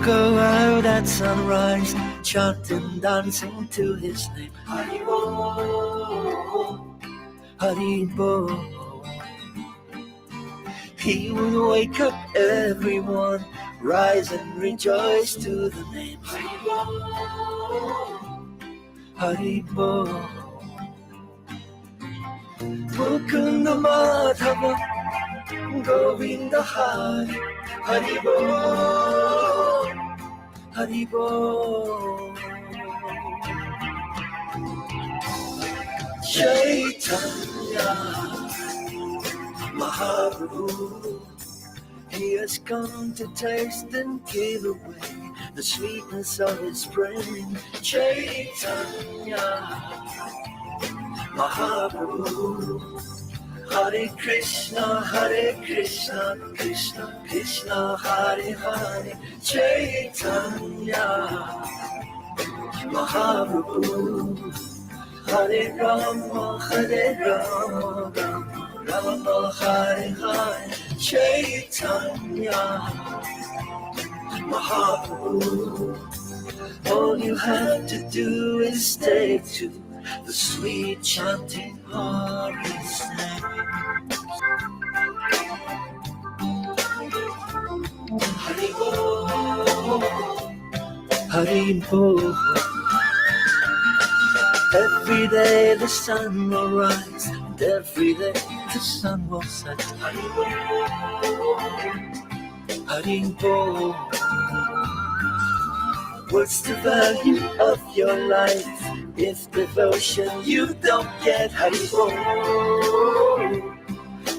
go out at sunrise, chanting, dancing to his name. Haribo, Haribo. He would wake up everyone, rise and rejoice to the name. Haribo, Haribo. Mukunda Madhava, Govinda Hari, Haribo, Haribo. Chaitanya Mahaprabhu, he has come to taste and give away the sweetness of his brain. Chaitanya Mahaprabhu, Hare Krishna, Krishna Krishna, Hare Hare. Chaitanya Mahaprabhu, Hare Rama, Rama Hare Hare. Chaitanya Mahaprabhu, all you have to do is take to the sweet chanting Hari's name. Haribo, Haribo. Every day the sun will rise, and every day the sun will set. Haribo, Haribo. What's the value of your life if devotion you don't get? Haribo,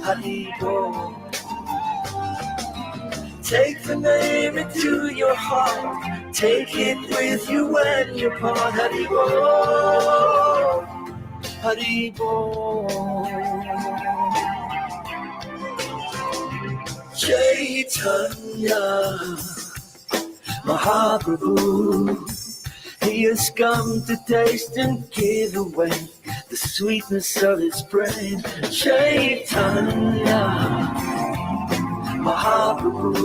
Haribo. Take the name into your heart, take it with you when you part. Haribo, Haribo. Chaitanya Mahaprabhu, he has come to taste and give away the sweetness of his brain. Chaitanya Mahaprabhu,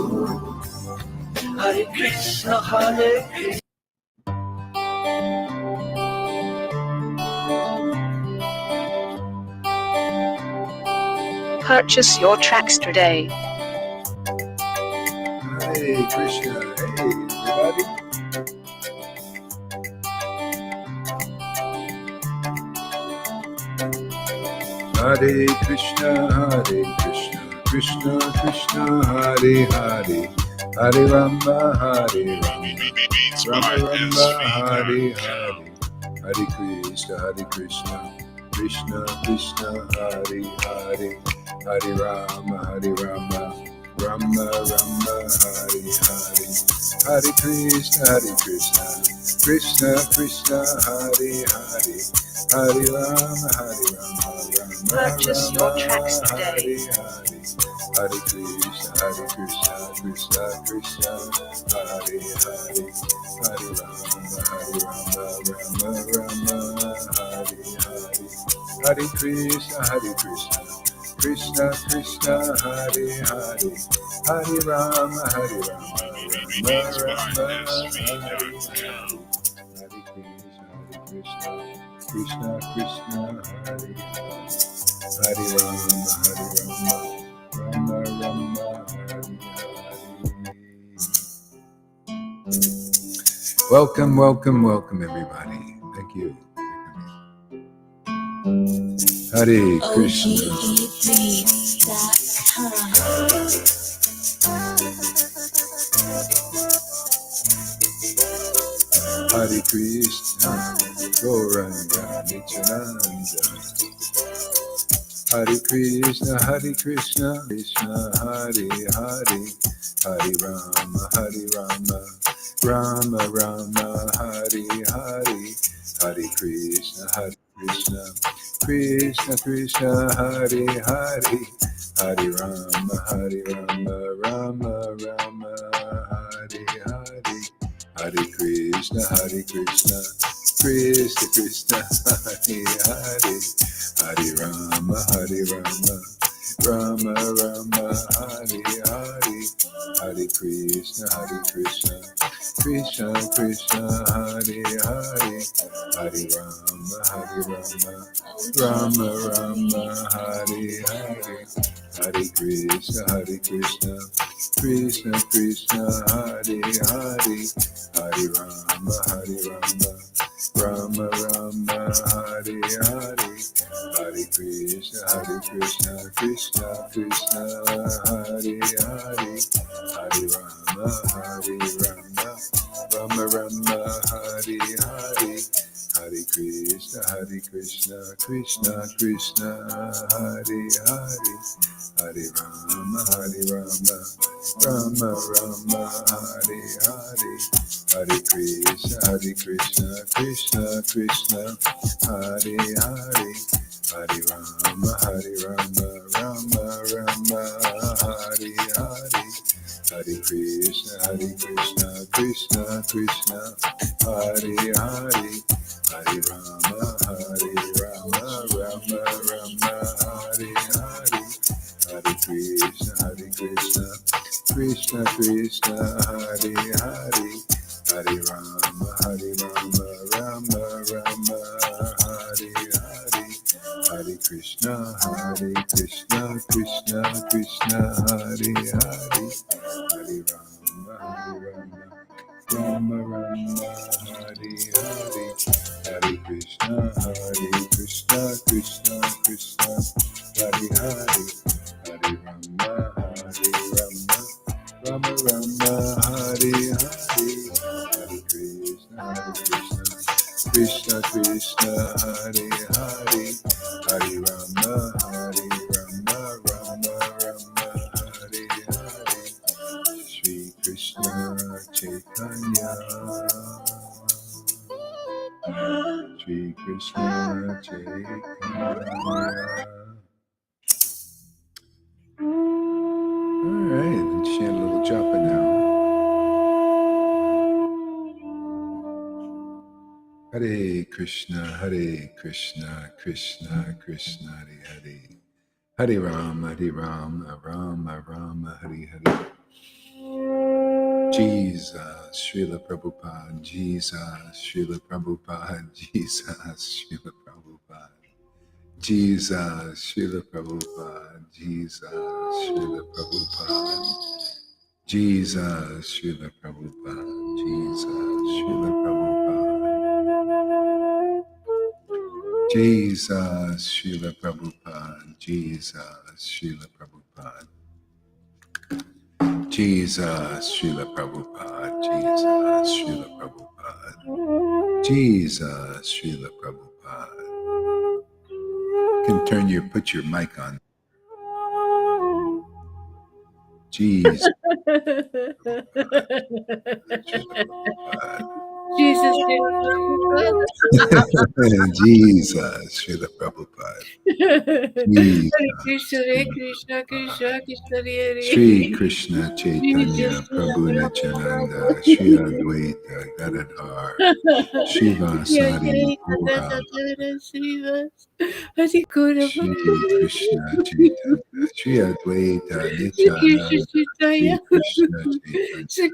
Hare Krishna, Hare Krishna. Purchase your tracks today. Hare Krishna, hey everybody. Hare Krishna, Krishna Krishna, Hare Hare, Hare Rama, Hare Rama, Rama Rama, Hare Hare, Hare Krishna, Krishna Krishna, Hare Hare, Hare Rama, Rama Rama, Hare Hare, Hare Krishna, Krishna Krishna, Hare Hare, Hare Rama, Rama. Purchase your tracks today. Hare Krishna, Krishna Krishna, Hare Hare, Hare Rama, Rama Rama, Hare Hare, Hare Krishna, Krishna Krishna, Hare Hare, Hare Rama, Rama Rama, Krishna Krishna, Hare Hare, Hare Rama, Rama Rama, Hare Hare. Welcome everybody. Thank you. Hare Krishna. Hare Krishna, Gauranga Nityananda. Hare Krishna, Krishna Hare Hare, Hare Rama, Rama Rama, Hare Hare, Hare Krishna, Krishna Krishna, Hare Hare, Hare Rama, Rama Rama, Hare Hare, Hare Krishna, Krishna Krishna, Hare Hare, Hare Rama, Rama Rama Hari Hari, Hare Krishna Krishna Krishna Hare Hare, Hare Rama Rama Rama Hare Hare, Hare Krishna Krishna Krishna Hare Hare, Hare Rama Rama Rama Hare Hare, Hare Krishna Krishna Krishna Hare Hare, Hare Rama Rama Rama Hare Hare, Hare Krishna Krishna Krishna Hare Hare, Hare Rama Rama Rama Hare Hare, Hare Krishna Krishna Krishna Hare Hare, Hare Rama Rama Rama Hare Hare, Hare Krishna Krishna Krishna Hare Hare, Hare Rama Rama Rama Hare Hare, Hare Krishna Krishna Krishna Hare Hare, Hare Rama Rama Rama Hare Hare, Hare Krishna Krishna Krishna Hare Hare, Hare Rama Rama Hare Hare, Hare Krishna Krishna Krishna Hare Hare, Hare Rama Rama Rama Hare Hare, Hare Krishna Krishna Krishna Hare Hare, Hare Rama Rama Rama Hare Hare, Shri Krishna Chaitanya, Shri Krishna Chaitanya. All right, let's chant a little japa now. Hare Krishna Krishna Krishna Hare Hare, Hare Rama Rama Rama Hare Hare. Jesus, Srila Prabhupada, Jesus, Srila Prabhupada, Jesus, Srila Prabhupada, Jesus, Srila Prabhupada, Jesus, Srila Prabhupada, Jesus, Srila Prabhupada, Jesus, Srila Prabhupada, Jesus, Srila Prabhupada, Jesus, Srila Prabhupada, Jesus, Srila Prabhupada, Jesus, Srila Prabhupada, Jesus, Srila Prabhupada. You can put your mic on. Jesus. Jesus, Jesus, Srila Prabhupada. Jesus. Hare Krishna, Krishna Hare Hare. Shri Krishna Chaitanya Prabhu Nityananda Shri Advaita Gadadhar Shiva Sari Gaura Shri Krishna Chaitanya Shri Advaita Nityananda Shri Krishna Chaitanya Shri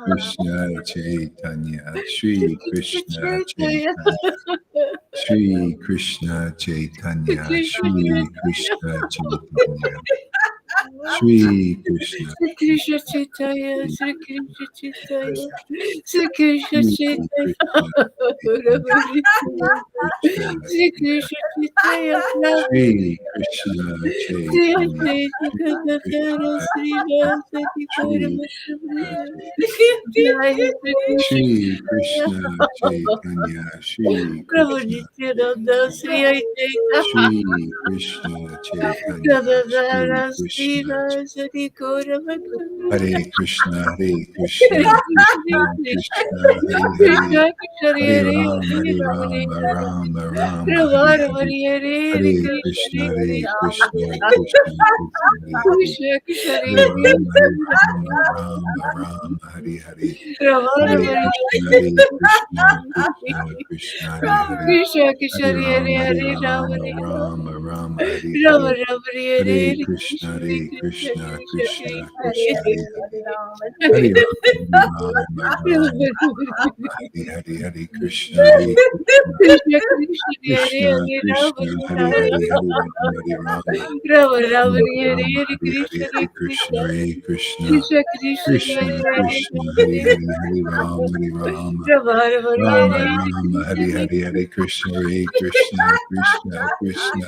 Krishna Chaitanya Shri Krishna Chaitanya Shri Krishna Chaitanya Shri Krishna Chaitanya, Sri Krishna Chaitanya, Sri Krishna Chaitanya, Sri Krishna Chaitanya, Shri Krishna Chaitanya Shri Krishna Chaitanya Shri Krishna Shri Krishna Chaitanya Shri Krishna Hare Krishna Hare Krishna Krishna Krishna Hare Hare Hare Rama Rama Rama Hare Hare Hare Hare Krishna Krishna, Hare Krishna Krishna, Krishna Krishna, Hare Hare. Krishna Krishna Hare Hare Rama, Hare Rama, Rama Rama, Hare Hare. Rama Hare Rama Krishna, Hare Krishna, Krishna Krishna, Hare Hare. Krishna Krishna Hare Hare Rama, Hare Hare Rama Rama, Rama Rama, Hare Rama Hare. Rama Hare Hare Krishna, Krishna Hare Krishna Krishna, Krishna Krishna Krishna, Krishna Hare Hare. Hare Rama, Rama Rama, Hare Hare. Hare Krishna, Hare Krishna, Krishna Krishna Hare Krishna Hare Rama Krishna, Hare Rama Hare. Hare Rama, Hare Rama, Rama Rama Rama Hare Rama, Hare Hare Hare. Krishna Hare Krishna, Krishna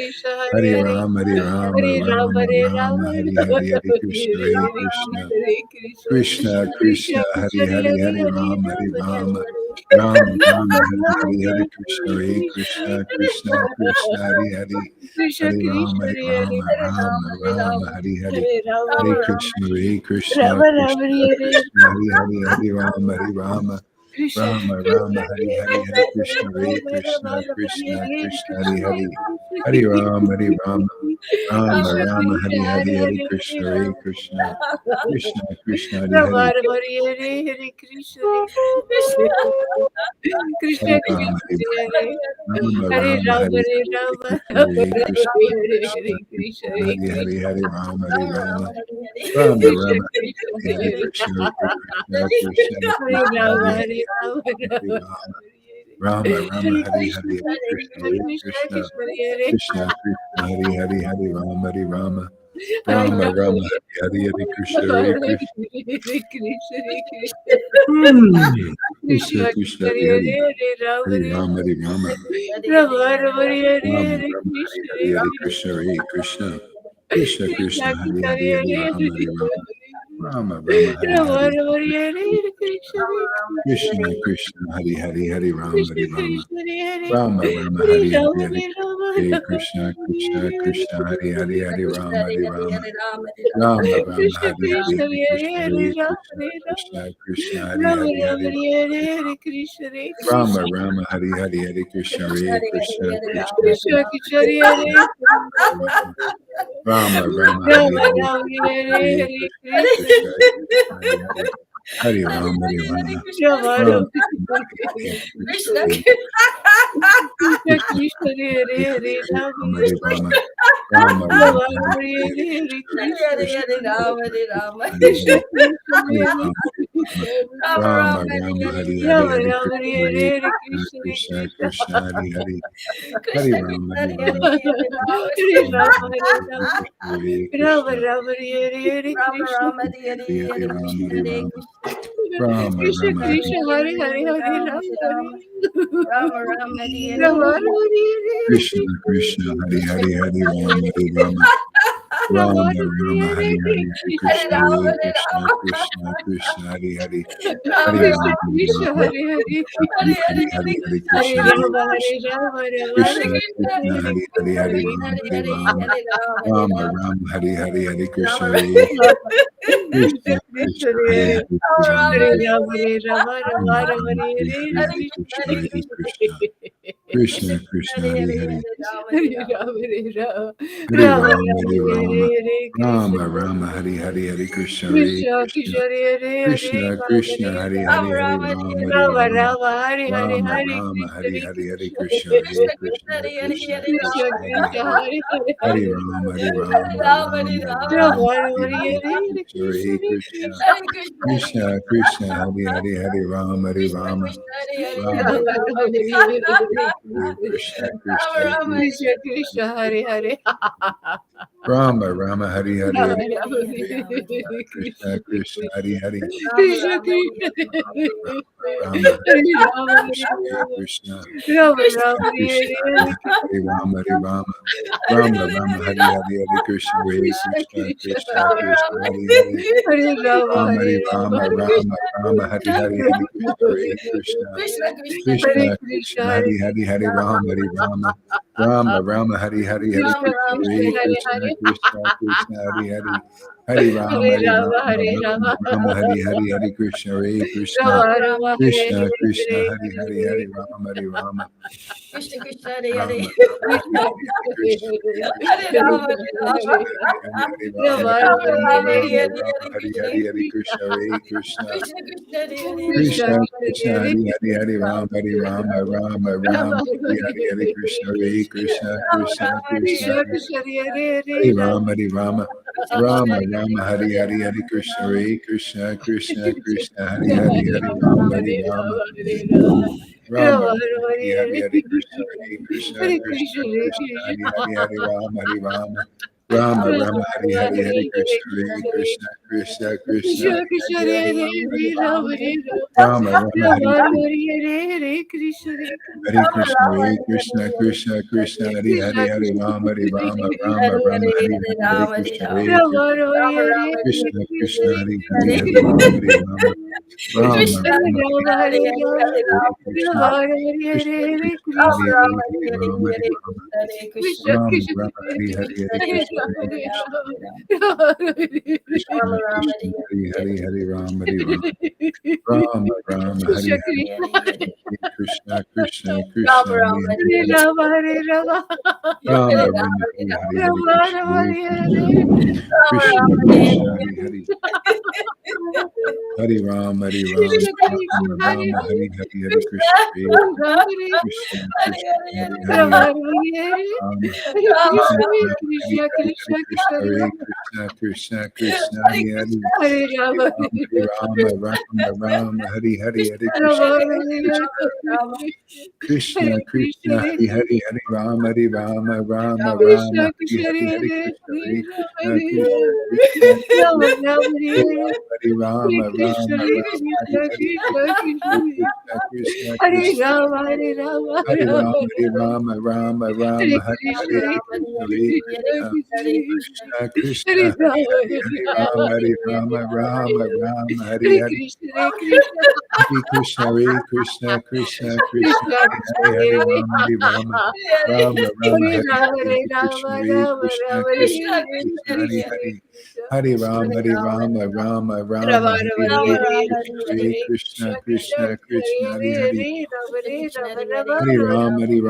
Hare Krishna, Krishna Krishna Krishna Hare Hare Krishna, Hare Hare. Hare Rama, Hare Rama, Rama Rama Rama Hare Rama, Hare Hare. Hare Krishna, Hare Krishna, Krishna Krishna, Hare Krishna Hare. Krishna Hare Hare Rama, Hare Rama, Hare Rama Rama Hare Rama, Rama Hare Rama Hare. Hare Krishna, Hare Hare Hare Krishna, Hare Krishna Krishna Krishna Krishna, Hare Krishna Hare. Hare Hare Hare Rama, Hare Rama Rama, Rama Rama Rama, Hare Rama Hare. Hare Krishna, Hare Hare Krishna Krishna, Krishna Krishna, Hare Hare. Krishna Hare Rama, Krishna Hare Hare Rama, Hare Rama Rama, Hare Hare. Hare Rama Hare Hare Krishna, Hare Krishna, Rama Rama Krishna Hare Krishna, Hare Hare. Hare Rama, Hare Rama, Krishna Rama Rama, Krishna Hare Hare. Hare Hare Krishna, Hare Rama Krishna, Rama Rama Krishna Hare Krishna, Hare Krishna Hare. Krishna Hare Rama, Hare Rama, Rama Krishna Rama, Krishna Hare Hare. Hare Hare Hare Krishna, Hare Hare Krishna, Krishna Krishna, Hare Rama Hare. Rama Hare Hare Krishna Krishna Hare Krishna Rama, Hare Krishna Rama, Hare Rama Hare Rama, Rama Hare Hare Hare. Hare Rama Krishna, Rama Hare Krishna, Krishna Hare Krishna Krishna, Hare Hare Hare. Krishna Hare Rama, Hare Rama, Rama Krishna Rama, Krishna Hare Hare. Hare Krishna, Hare Krishna, Krishna Hare Krishna, Rama Hare Hare Hare. Rama Hare Rama Rama, Rama Rama, Hare Hare Krishna Hare. Hare Hare Krishna, Krishna Hare Krishna Krishna, Krishna Hare Krishna Krishna, Hare Hare. Hare Rama, Hare Rama, Hare Rama Rama Rama, Hare Hare. Hare Krishna, Hare Hare Krishna. Krishna Hare Krishna Krishna Krishna Krishna, Hare Hare Hare. Hare Hare Rama Hare Hare Rama, Hare Rama, Rama Rama Hare Rama Hare Rama, Hare Krishna Hare. Hare Hare Krishna Krishna, Hare Krishna, Krishna Krishna, Krishna Hare Krishna Hare. Hare Hare Rama, Hare Hare Rama, Rama Rama, Hare Rama Hare. Rama Hare Krishna Krishna Krishna, Hare Hare. Hare Rama, Krishna Hare Rama, Krishna Hare Rama Rama, Hare Hare Hare. Rama Hare Rama Hare Rama Krishna Krishna, Krishna Hare Hare. Hare Rama, Hare Rama, Rama Rama Rama, Krishna Hare Hare. Krishna Hare Hare Krishna, Hare Hare Rama Krishna, Hare Rama Krishna Krishna, Hare Rama Hare. Rama Hare Hare Hare Krishna Hare Rama Krishna Rama, Hare Hare. Hare Krishna, Hare Krishna, Krishna Krishna Krishna, Krishna Hare Hare Rama Rama, Hare Rama Hare. Rama Hare Hare Hare Krishna, Krishna Krishna Krishna, Hare Hare. Hare Rama, Hare Rama, Rama Rama Rama Hare Krishna Krishna, Krishna Krishna Krishna Hare Hare Hare Hare, Rama Rama Hare Rama, Rama Rama Rama Hare Rama Hare. Hare Hare Hare Krishna, Krishna Krishna Krishna, Krishna Hare Krishna Hare. Krishna Hare Hare Rama, Hare Rama, Rama Rama, Hare Hare. Rama Hare Rama Krishna, Hare Hare Hare Krishna, Krishna Krishna Krishna Krishna, Hare Hare. Hare Krishna Rama, Hare Krishna Rama, Hare Rama Rama Rama, Hare Hare Rama Krishna, Hare Rama Krishna, Rama Hare Hare Rama Krishna Rama Hare Hare Hare Rama, Krishna Hare Hare Rama, Krishna Rama Krishna Rama, Hare Krishna Hare Hare Hare Rama Rama Rama Rama Rama Hare Rama Hare Rama Hare Krishna Krishna Krishna, Hare Krishna Hare. Hare Krishna Rama, Hare Hare Rama, Rama Rama Rama Rama, Hare Hare Hare. Hare Hare Krishna, Rama Hare Hare Krishna, Rama Krishna Krishna, Hare Hare. Hare Rama Krishna Rama, Rama Hare Krishna Rama, Hare Hare Hare Hare Hare. Hare Hare Hare Hare Krishna Hare Krishna, Hare Hare Rama Krishna Hare Krishna, Rama Rama Krishna Hare Krishna, Hare Hare Hare. Hare Rama, Hare Hare Hare Rama, Hare Rama Hare Rama Rama Rama, Hare Hare. Hare Rama Krishna, Hare Rama Krishna Krishna Krishna Krishna, Hare Hare Hare. Rama Rama Rama Hare Hare Hare Rama Hare Hare Rama Rama Rama Rama Rama, Hare Hare Hare. Hare Hare Krishna Krishna, Hare Hare Krishna Krishna, Krishna Krishna Krishna Krishna, Hare Hare Hare Hare. Hare Rama Hare Hare Rama Rama Hare Rama Hare Rama Rama, Rama Hare Hare Rama, Hare Krishna Rama Rama, Hare Hare. Hare Krishna, Hare Krishna Krishna, Krishna Hare Hare Krishna Rama Krishna, Hare Hare Rama Hare. Hare Rama Rama, Hare Hare Rama Hare Rama, Rama Hare Hare Rama Hare Rama, Krishna Hare Hare Hare. Hare Krishna Krishna, Hare Krishna Krishna, Krishna Hare Krishna Hare Krishna Krishna, Rama Hare Krishna Hare. Hare Hare Hare Hare Rama, Hare Hare Rama, Rama Rama Hare Rama Rama, Rama Hare Rama Hare. Hare Hare Hare Krishna, Krishna Hare Hare Krishna, Krishna Hare Krishna Hare Krishna Krishna, Hare Hare. Hare Rama, Hare Krishna Rama, Krishna Hare Hare Rama Hare Rama Rama, Rama Rama Hare Hare Hare. Hare Hare Krishna Krishna, Rama Krishna Rama Krishna, Krishna Hare Krishna Hare Hare Rama Rama, Hare Hare. Rama Hare Hare Rama Hare Hare Rama Hare Krishna, Krishna Krishna, Hare Hare. Rama Krishna Rama Hare Krishna Hare Rama, Hare Rama Krishna, Hare Hare Rama Krishna, Rama Krishna Rama Krishna, Hare Hare Hare Hare. Rama, Hare Rama, Rama Rama, Hare Hare. Hare Krishna, Hare Krishna Krishna, Krishna Krishna Rama Krishna, Rama Hare Hare. Hare Rama Rama, Hare Hare Rama Rama, Rama Rama, Hare Hare. Hare Krishna, Hare Krishna, Krishna Krishna Hare Krishna Krishna Krishna, Hare Hare Hare. Hare Krishna Rama, Hare Rama, Rama Rama, Hare Hare. Hare Rama Krishna Krishna, Rama Krishna Hare Hare Hare Krishna, Hare Krishna Krishna, Hare Hare. Hari Ram, Hare Hari Ram, Rama, Hare Ram Rama. Ram, Hari Hari, Hari Krishna, Hare Krishna, Rama Rama, Hare Krishna Hare, Krishna, Hare Hari Hari, Hari Ram, Hari Ram, Krishna Krishna Hare Ram Hare Ram, Krishna, Hari Hari, Hari Krishna, Hare Hare Krishna, Rama Hare Krishna Rama Hari Hari, Hari Ram, Rama Hari Rama Ram, Rama Ram Hare Ram, Hare Hare Hari Krishna Hari, Hari Krishna, Hare Krishna, Krishna Krishna Hare Hare Krishna, Krishna Krishna, Hare Hari Hari, Hari Ram, Hari Ram, Ram Ram, Hari Hari, Hari Krishna, Hare Krishna, Rama Krishna Rama Hare Krishna, Hare Krishna, Hare Hari Hare, Ram, Hari Ram, Krishna Krishna Rama Hare Rama, Hare Hari Krishna Hari, Hari Krishna, Hare Krishna, Krishna Krishna, Krishna, Hari Hari, Hare Hari Rama Ram, Rama Hari Hare Ram, Rama, Hare Rama. Rama Rama Rama, Rama, Hari Hare Hari, Hare, Hari Krishna, Hare Krishna, Hare Krishna Krishna, Hare Krishna, Hari Krishna. Hari, Hari Ram, Hari Ram, Rama Rama Rama, Hari Rama, Hari, Hari Hare Hare, Krishna, Hare Krishna, Krishna Krishna, Krishna, Hari Krishna, Hari, Hare Hari Hare, Ram, Hari Hare Ram, Rama, Hare Rama. Rama Rama, Rama Hari Rama, Hari, Hare Hare, Krishna, Hare Hare Krishna. Krishna, Hare Krishna, Krishna Krishna, Hare Krishna, Hare, Hare Krishna, Ram, Hare Hare Rama, Krishna. Rama Rama, Hari Hari, Hare Krishna, Hare Rama Krishna, Rama, Hare Krishna Hare, Krishna, Krishna, Hari Hari, Krishna. Hare Ram, Hare Rama, Rama Hare Rama, Hari Rama, Hari, Hare Hare Rama. Krishna, Hare Rama Krishna, Rama, Hare Krishna Hare, Krishna, Hari Krishna. Hari, Hare Ram, Hare Rama, Krishna, Rama Krishna, Rama, Hari Hari, Hare Hare Krishna, Rama, Hare Hare Krishna, Rama. Rama Rama, Krishna Krishna, Hari Hari, Hare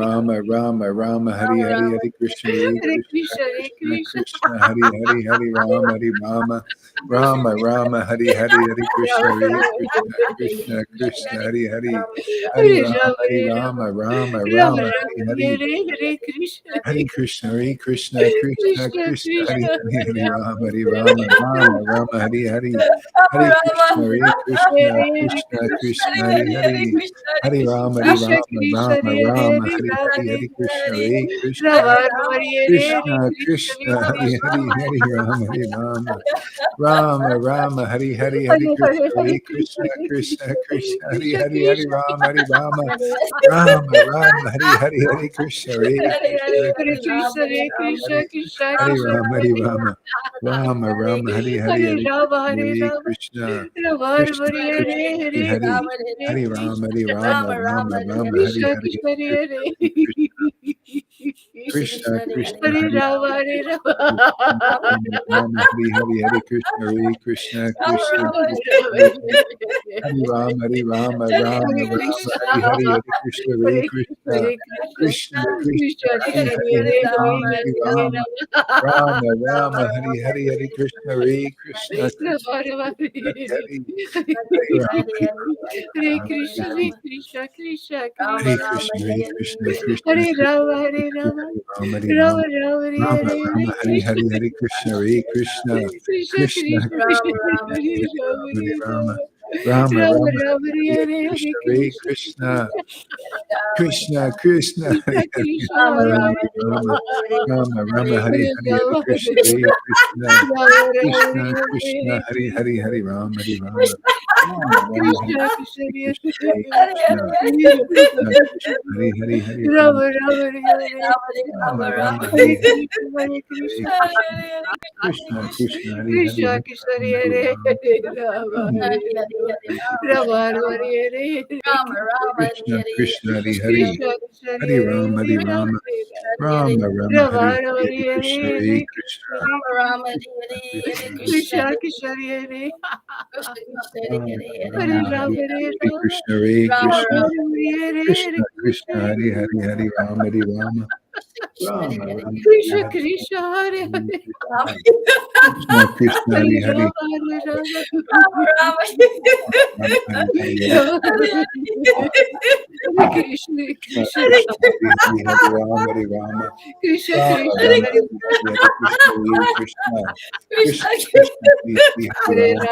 Ram, Hare Ram, Rama Rama, Hari Krishna, Hari, Krishna. Hare Krishna, Krishna Krishna, Hari Hari, Hare Hare Rama, Hare Rama. Rama Rama, Hari Hari, Hare Rama Krishna, Rama, Hare Hare Krishna, Krishna Krishna, Hari Hari, Hare. Hari Ram, Hari Ram, Krishna, Krishna, Rama Hare Rama, Hari Hari, Hare Krishna, Hare Rama, Krishna, Hare Krishna Krishna, Hari Hari, Rama, Hare Hare Rama, Hare Krishna, Rama Rama, Hari Krishna, Hari, Hare Krishna, Krishna, Krishna, Hare Krishna, Krishna Krishna, Hari Hari, Hare Rama, Hari Rama, Rama Rama, Hari Hari, Hare Krishna, Rama, Krishna Hare Krishna Krishna, Krishna, Hari Hari, Hare Rama, Hare Rama, Rama Rama, Krishna, Hari Krishna, Hari, Hare Hare Krishna, Hare Krishna, Krishna Hare Krishna, Hari Hari, Rama, Rama, Hare Hare Rama, Hare Krishna, Rama Hare Rama, Hari Krishna, Hari, Hare Krishna, Krishna, Krishna, Krishna Hare Krishna, Rama, Hare Rama, Hare Rama, Rama, Hare Rama, Rama Hare Rama, Hari Krishna, Hare, Hare Krishna Krishna, Hare Krishna, Krishna, Krishna, Krishna Krishna, Hare Hari Rama, Hari, Hare Hare Rama, Rama, Hare Rama, Rama Rama, Hari Hare Hari, Krishna, Hare Krishna, Hare Krishna, Hare Krishna, Krishna Krishna, Krishna, Hari Krishna, Hari, Hare Hare Rama, Hare Rama, Rama Rama, Hare Hari Rama, Hari, Hare Hare Krishna, Rama, Hare Rama, Krishna, Rama, Krishna Hare Krishna, Hari Krishna, Hari, Krishna. Hare Rama, Hare Rama, Rama Rama, Rama, Hari Rama, Hari, Hare Hare Hare, Krishna, Krishna, Hare Hare Krishna, Krishna, Krishna, Krishna Hare Krishna, Hari Hare, Hari, Hare Rama, Rama, Hare Rama, Rama, Hare Rama, Rama Rama, Hari Hari, Hare Krishna, Hare Hare Krishna, Krishna, Hare Krishna Krishna, Krishna, Hari Hari, Hare Rama, Hare Rama, Rama Rama, Hari Hari, Hare Krishna, Rama, Hare Rama, Krishna, Krishna Krishna, Hari Hari, Hare Hare Rama, Rama, Hare Hare Rama, Rama, Rama Rama, Rama, Rama, Hari Hari, Hare Hare Krishna, Hare Krishna, Hare Krishna, Krishna Krishna, Krishna, Hari Krishna, Hari, Hare Rama, Rama, Hare Rama, Rama Rama, Hari Hari, Hare Krishna, Hare Krishna, Hare Krishna Krishna, Krishna, Hari Hari, Hare Rama, Hare Krishna, Rama, Krishna, Rama Hare Rama, Hare, Hari Hari, Rama, Hare Krishna, Hare Krishna, Rama, Rama, Hare Hare, Krishna Krishna, Krishna, Hare Hari Krishna, Hari, Hare Rama, Hare Rama, Rama Rama, Hari Hari, Hare Hare Krishna, Hare, Hare Hare Krishna, Krishna, Hare Krishna Krishna, Hari Krishna, Hari, Hare Krishna, Rama, Hare Rama, Rama Rama, Hari Hari, Hare Krishna, Hare Krishna, Hare Krishna Krishna, Hare Hari, Krishna, Krishna, Hare Krishna, Rama, Hare Rama, Rama Rama, Hari Hari, Hare Hare Rama, Krishna, Hare Hare Rama, Krishna, Rama, Krishna Hare Krishna, Hare, Hari Hare Hari, Krishna, Hari Rama, Hari Rama, Rama Rama, Hari Krishna, Hari, Krishna, Hare Hare Krishna, Hare Krishna, Hare, Krishna Krishna, Hare Hari Rama, Hare Krishna, Rama. Rama Rama, Hari Hari, Hare Krishna, Hare Krishna, Krishna Hare Krishna, Hari Hari, Hari Rama, Hari Rama, Rama Rama, Krishna, Hari Hari, Hare Krishna, Hare Hare Krishna, Krishna, Hare Krishna, Krishna Krishna, Krishna Hari Krishna, Hari, Hare Hare Hare, Rama, Hari Hare Rama, Rama. Rama Rama, Hari Hari, Hare Krishna, Hare Krishna, Krishna Rama Rama, Hari Hare Hari, Hare Rama, Hari Hare Rama, Krishna, Hari Hare Krishna, Krishna Hare Krishna, Krishna, Hare Krishna, Krishna Hare Krishna, Rama, Hare Hare Rama, Rama, Hare Rama Rama, Rama, Hare Rama Hare, Rama, Hare Hari Krishna, Hari, Hare Krishna, Hare Krishna, Krishna Krishna Krishna, Krishna, Hare Hare Hari, Hare, Hare Rama Rama, Rama Rama, Rama, Rama Hari Hare Hari, Hare Hare, Hare Krishna, Hare Krishna, Krishna, Krishna Krishna, Krishna Hare Hari, Krishna, Hare Rama Rama, Rama Rama, Hari Hare Hari, Hare Rama, Krishna, Hare Krishna, Rama Krishna Rama, Krishna, Hare Hari Hari, Hari Rama, Hari Rama, Krishna Rama Rama, Hari Krishna Krishna, Hari, Hare Krishna, Hare Hare Krishna, Krishna Krishna, Hari Hari, Hari Rama, Rama Rama, Hare Rama Rama, Hare Hari Hari, Krishna, Hare Hare Krishna, Krishna, Krishna Krishna, Hari Hari, Krishna Hari Krishna, Rama, Hari Hare Rama, Rama, Rama Rama Rama, Hare Krishna Krishna, Hari Hari, Krishna Krishna, Hari Hare Ram, Hari Hare Rama, Rama, Rama Rama Hari Hari Krishna Hare Krishna Rama Hare Hare Krishna Krishna Krishna Hare Krishna Rama Hare Hare Hare Rama Ram Hari Hare Hari Ram Krishna Hare Rama Krishna Rama Hare Krishna Krishna Hare Hari Hari Hari Rama Hari Rama Krishna Rama Hare Rama Hari Krishna Hari Krishna Hare Hare Rama Krishna Krishna Hare Hari Hari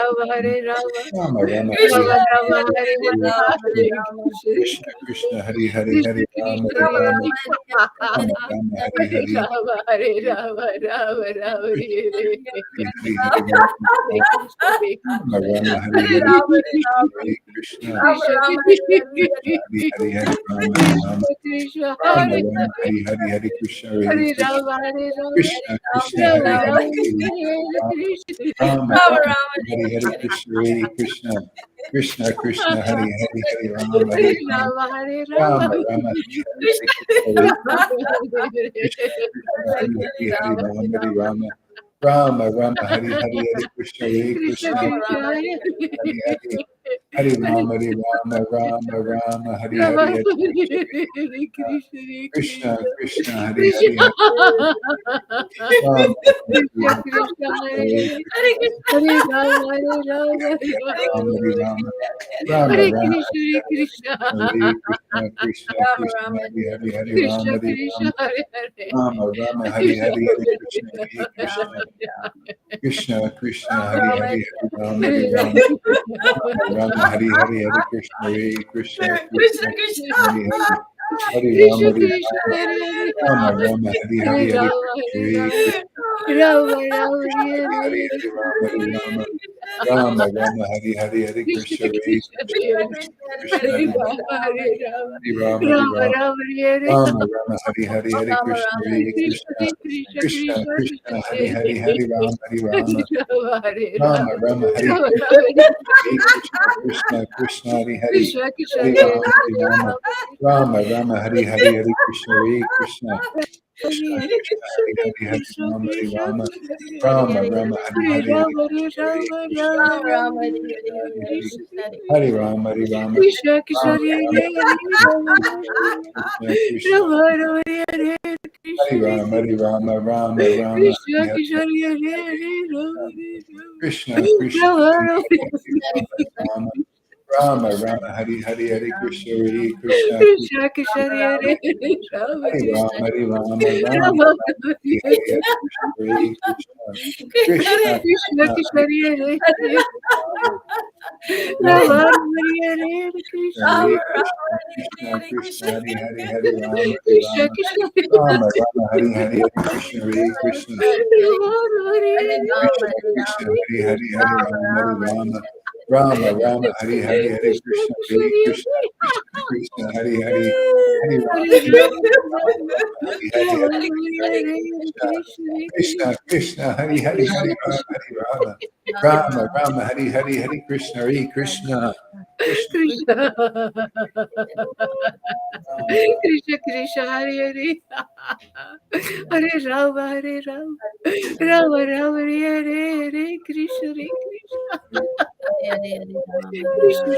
Ram Hare Ram Rama Rama Hari Hari Hari Hare Krishna Krishna Krishna Krishna Hari Hari Hari Rama Hari Rama Krishna Rama Krishna Rama Hare Hari Hari Krishna Hare Krishna Krishna Krishna Krishna Hari Hari Hare Hari Ram Rama Hare Ram Rama Rama Hari Krishna Rama Hari Rama Hari Hare Hari Hare Rama Krishna Krishna Hari Hari Krishna Hari Rama Krishna Hari Hare Rama Hare Rama Rama Hari Hare Hari Rama Hare Rama Rama Rama Hare Hare Hari Hari Rama Rama Rama Hari Hari Hari Krishna Krishna Krishna Hari Hari Hari Rama Hari Rama Krishna Rama Hare Rama Hari Hari Hari Krishna Hari Hare Krishna Rama Hare Rama Krishna Krishna Rama Hari Hari Rama Hari Hare Rama Krishna Rama Rama Rama Rama Hari Hari Krishna Hari Krishna Krishna Krishna Hari Hari Hari Rama Hari Hare Rama Rama Hare Rama Rama Rama Hari Hari Hari Krishna Hari Krishna Krishna Hari Hari Hari Rama Hari Rama Rama Rama Hari Hari Hari Krishna Hari Krishna Krishna Krishna Hare Hari Hari Hari Rama Hari Rama Rama Rama Hari Rama Hari Hari Krishna Hare Krishna Krishna Krishna Hari Hari Krishna Hari Rama Krishna Rama Krishna Hare Hari Hare Rama Hare Rama Rama Hari Rama Rama Hare Rama Krishna Krishna Hari Krishna Krishna Krishna Hari Hari Hari Rama Krishna Hari Krishna Rama Hare Hare Rama Rama Hari Krishna Hari Hari Krishna Hari Krishna Krishna Krishna Hari Hari Hari Rama Hari Hare Rama Rama Rama Hari Hari Hari Krishna Hari Krishna Krishna Krishna Hari Hari Hari Rama Krishna Hari Krishna Rama Hare Hare Rama Rama Hari Hari Hare Hari Rama Krishna Hare Hari Rama Krishna Rama Rama Krishna Hare Hari Hare Hari Rama Hari Rama Rama Rama Hari Hari Hari Krishna Krishna Hari Krishna Krishna Hare Krishna Hare Hari Rama Hare Rama Hari Rama Hari Rama Rama Rama Hare Rama Rama Hari Hari Hari Krishna Hari Krishna Krishna Krishna Krishna Krishna Krishna Hari Krishna Hari Hari Rama Hari Rama Rama Hare Rama Rama Rama Hari Rama Krishna Rama Hari Krishna Krishna Krishna Hari Hari Krishna Krishna Hari Hare Rama Hari Rama Rama Rama Hari Hari Hari Krishna Hari Krishna Krishna Hare Krishna Hari Hari Hari Krishna Rama Hari Krishna Rama Krishna Rama Rama Hari Hare Hari Hari Rama Hare Krishna Hari Rama Krishna Rama Rama Hari Hari Krishna Hari Rama Hari Rama Krishna Krishna Rama Hare Rama Hare Rama Krishna Krishna Rama Rama Hare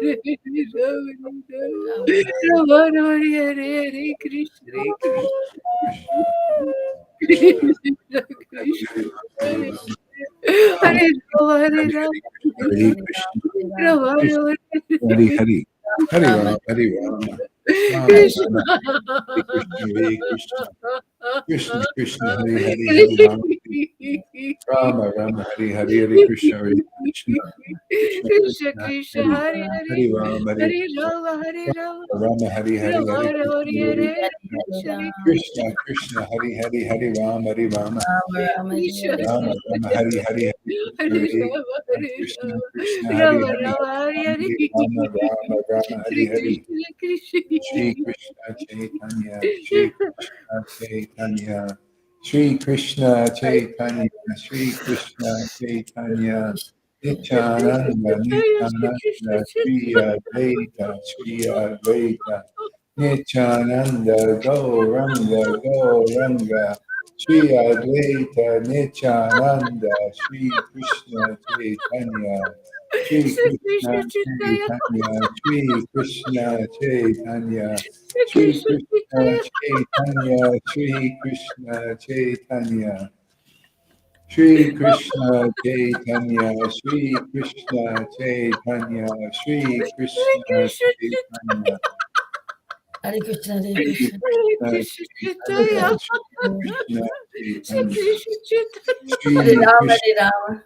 Hari Krishna Rama Hari Rama Rama Rama Krishna Hari Hari Krishna Hare Krishna Hare Krishna Krishna Rama Hari Rama Hari Rama Rama Rama Hari Hari Hari Krishna Hari Krishna Krishna Krishna Hare Hare Rama Hari Rama Hari Rama Rama Rama Hari Hari Hari Krishna Hari Krishna Krishna Krishna Krishna Krishna Hare Hare Rama Rama Hare Krishna Krishna Hari Krishna Krishna Krishna Hari Hari Hari Rama Hari Krishna Rama Krishna Rama Rama Hari Hari Hari Krishna Hari Krishna Krishna Krishna Hari Hari Hari Rama Hari Rama Rama Rama Hari Hari Hari Krishna Hari Krishna Krishna Krishna Hari Hari Hari Rama Hari Rama Rama Hari Hari Hari Krishna Krishna Krishna Hari Hari Hari Rama Hari Rama Rama Rama Hari Hari Hari Krishna Hari Krishna Krishna Krishna Krishna Hare Hare Hare Rama Hare Rama Rama Rama Hare Hare Krishna Krishna Krishna Rama Rama Hare Hare Krishna Krishna Krishna Hare Hare Rama Hare Rama Hare Krishna Rama Rama Hari Hari Hari Rama Hari Rama Rama Krishna Rama Hari Krishna Hare Krishna Krishna Krishna Hari Hari Hari Rama Rama Rama Hari Hari Hari Krishna Hare Krishna Krishna Krishna Krishna Krishna Hari Hare Hari Hare Rama Hari Hare Rama Hare Rama Rama Hari Hari Rama Hari Rama Krishna Hare Hare Krishna Krishna Krishna Hari Hari Hari Rama Hari Rama Krishna Rama Rama Hari Hari Hari Krishna Hare Hare Rama Hare Krishna Rama Krishna Hari Rama Hari Rama Hare Hare Hari Rama Rama Rama Hari Hare Hari Krishna Krishna Shri Krishna Chaitanya Shri Krishna Chaitanya Shri Krishna Chaitanya Shri Krishna Chaitanya Nityananda Nityananda Shri Advaita Shri Advaita Nityananda Gauranga Gauranga Shri Advaita Nityananda Shri Krishna Chaitanya Shri Krishna Chaitanya Shri Krishna Chaitanya Shri Krishna Chaitanya Shri Krishna Chaitanya Shri Krishna Chaitanya Shri Krishna Chaitanya Shri Krishna Chaitanya Hare Krishna, Hare Shri Krishna. Krishna Chaitanya Shri Krishna Chaitanya Hare Shri Rama, Krishna Hare Rama.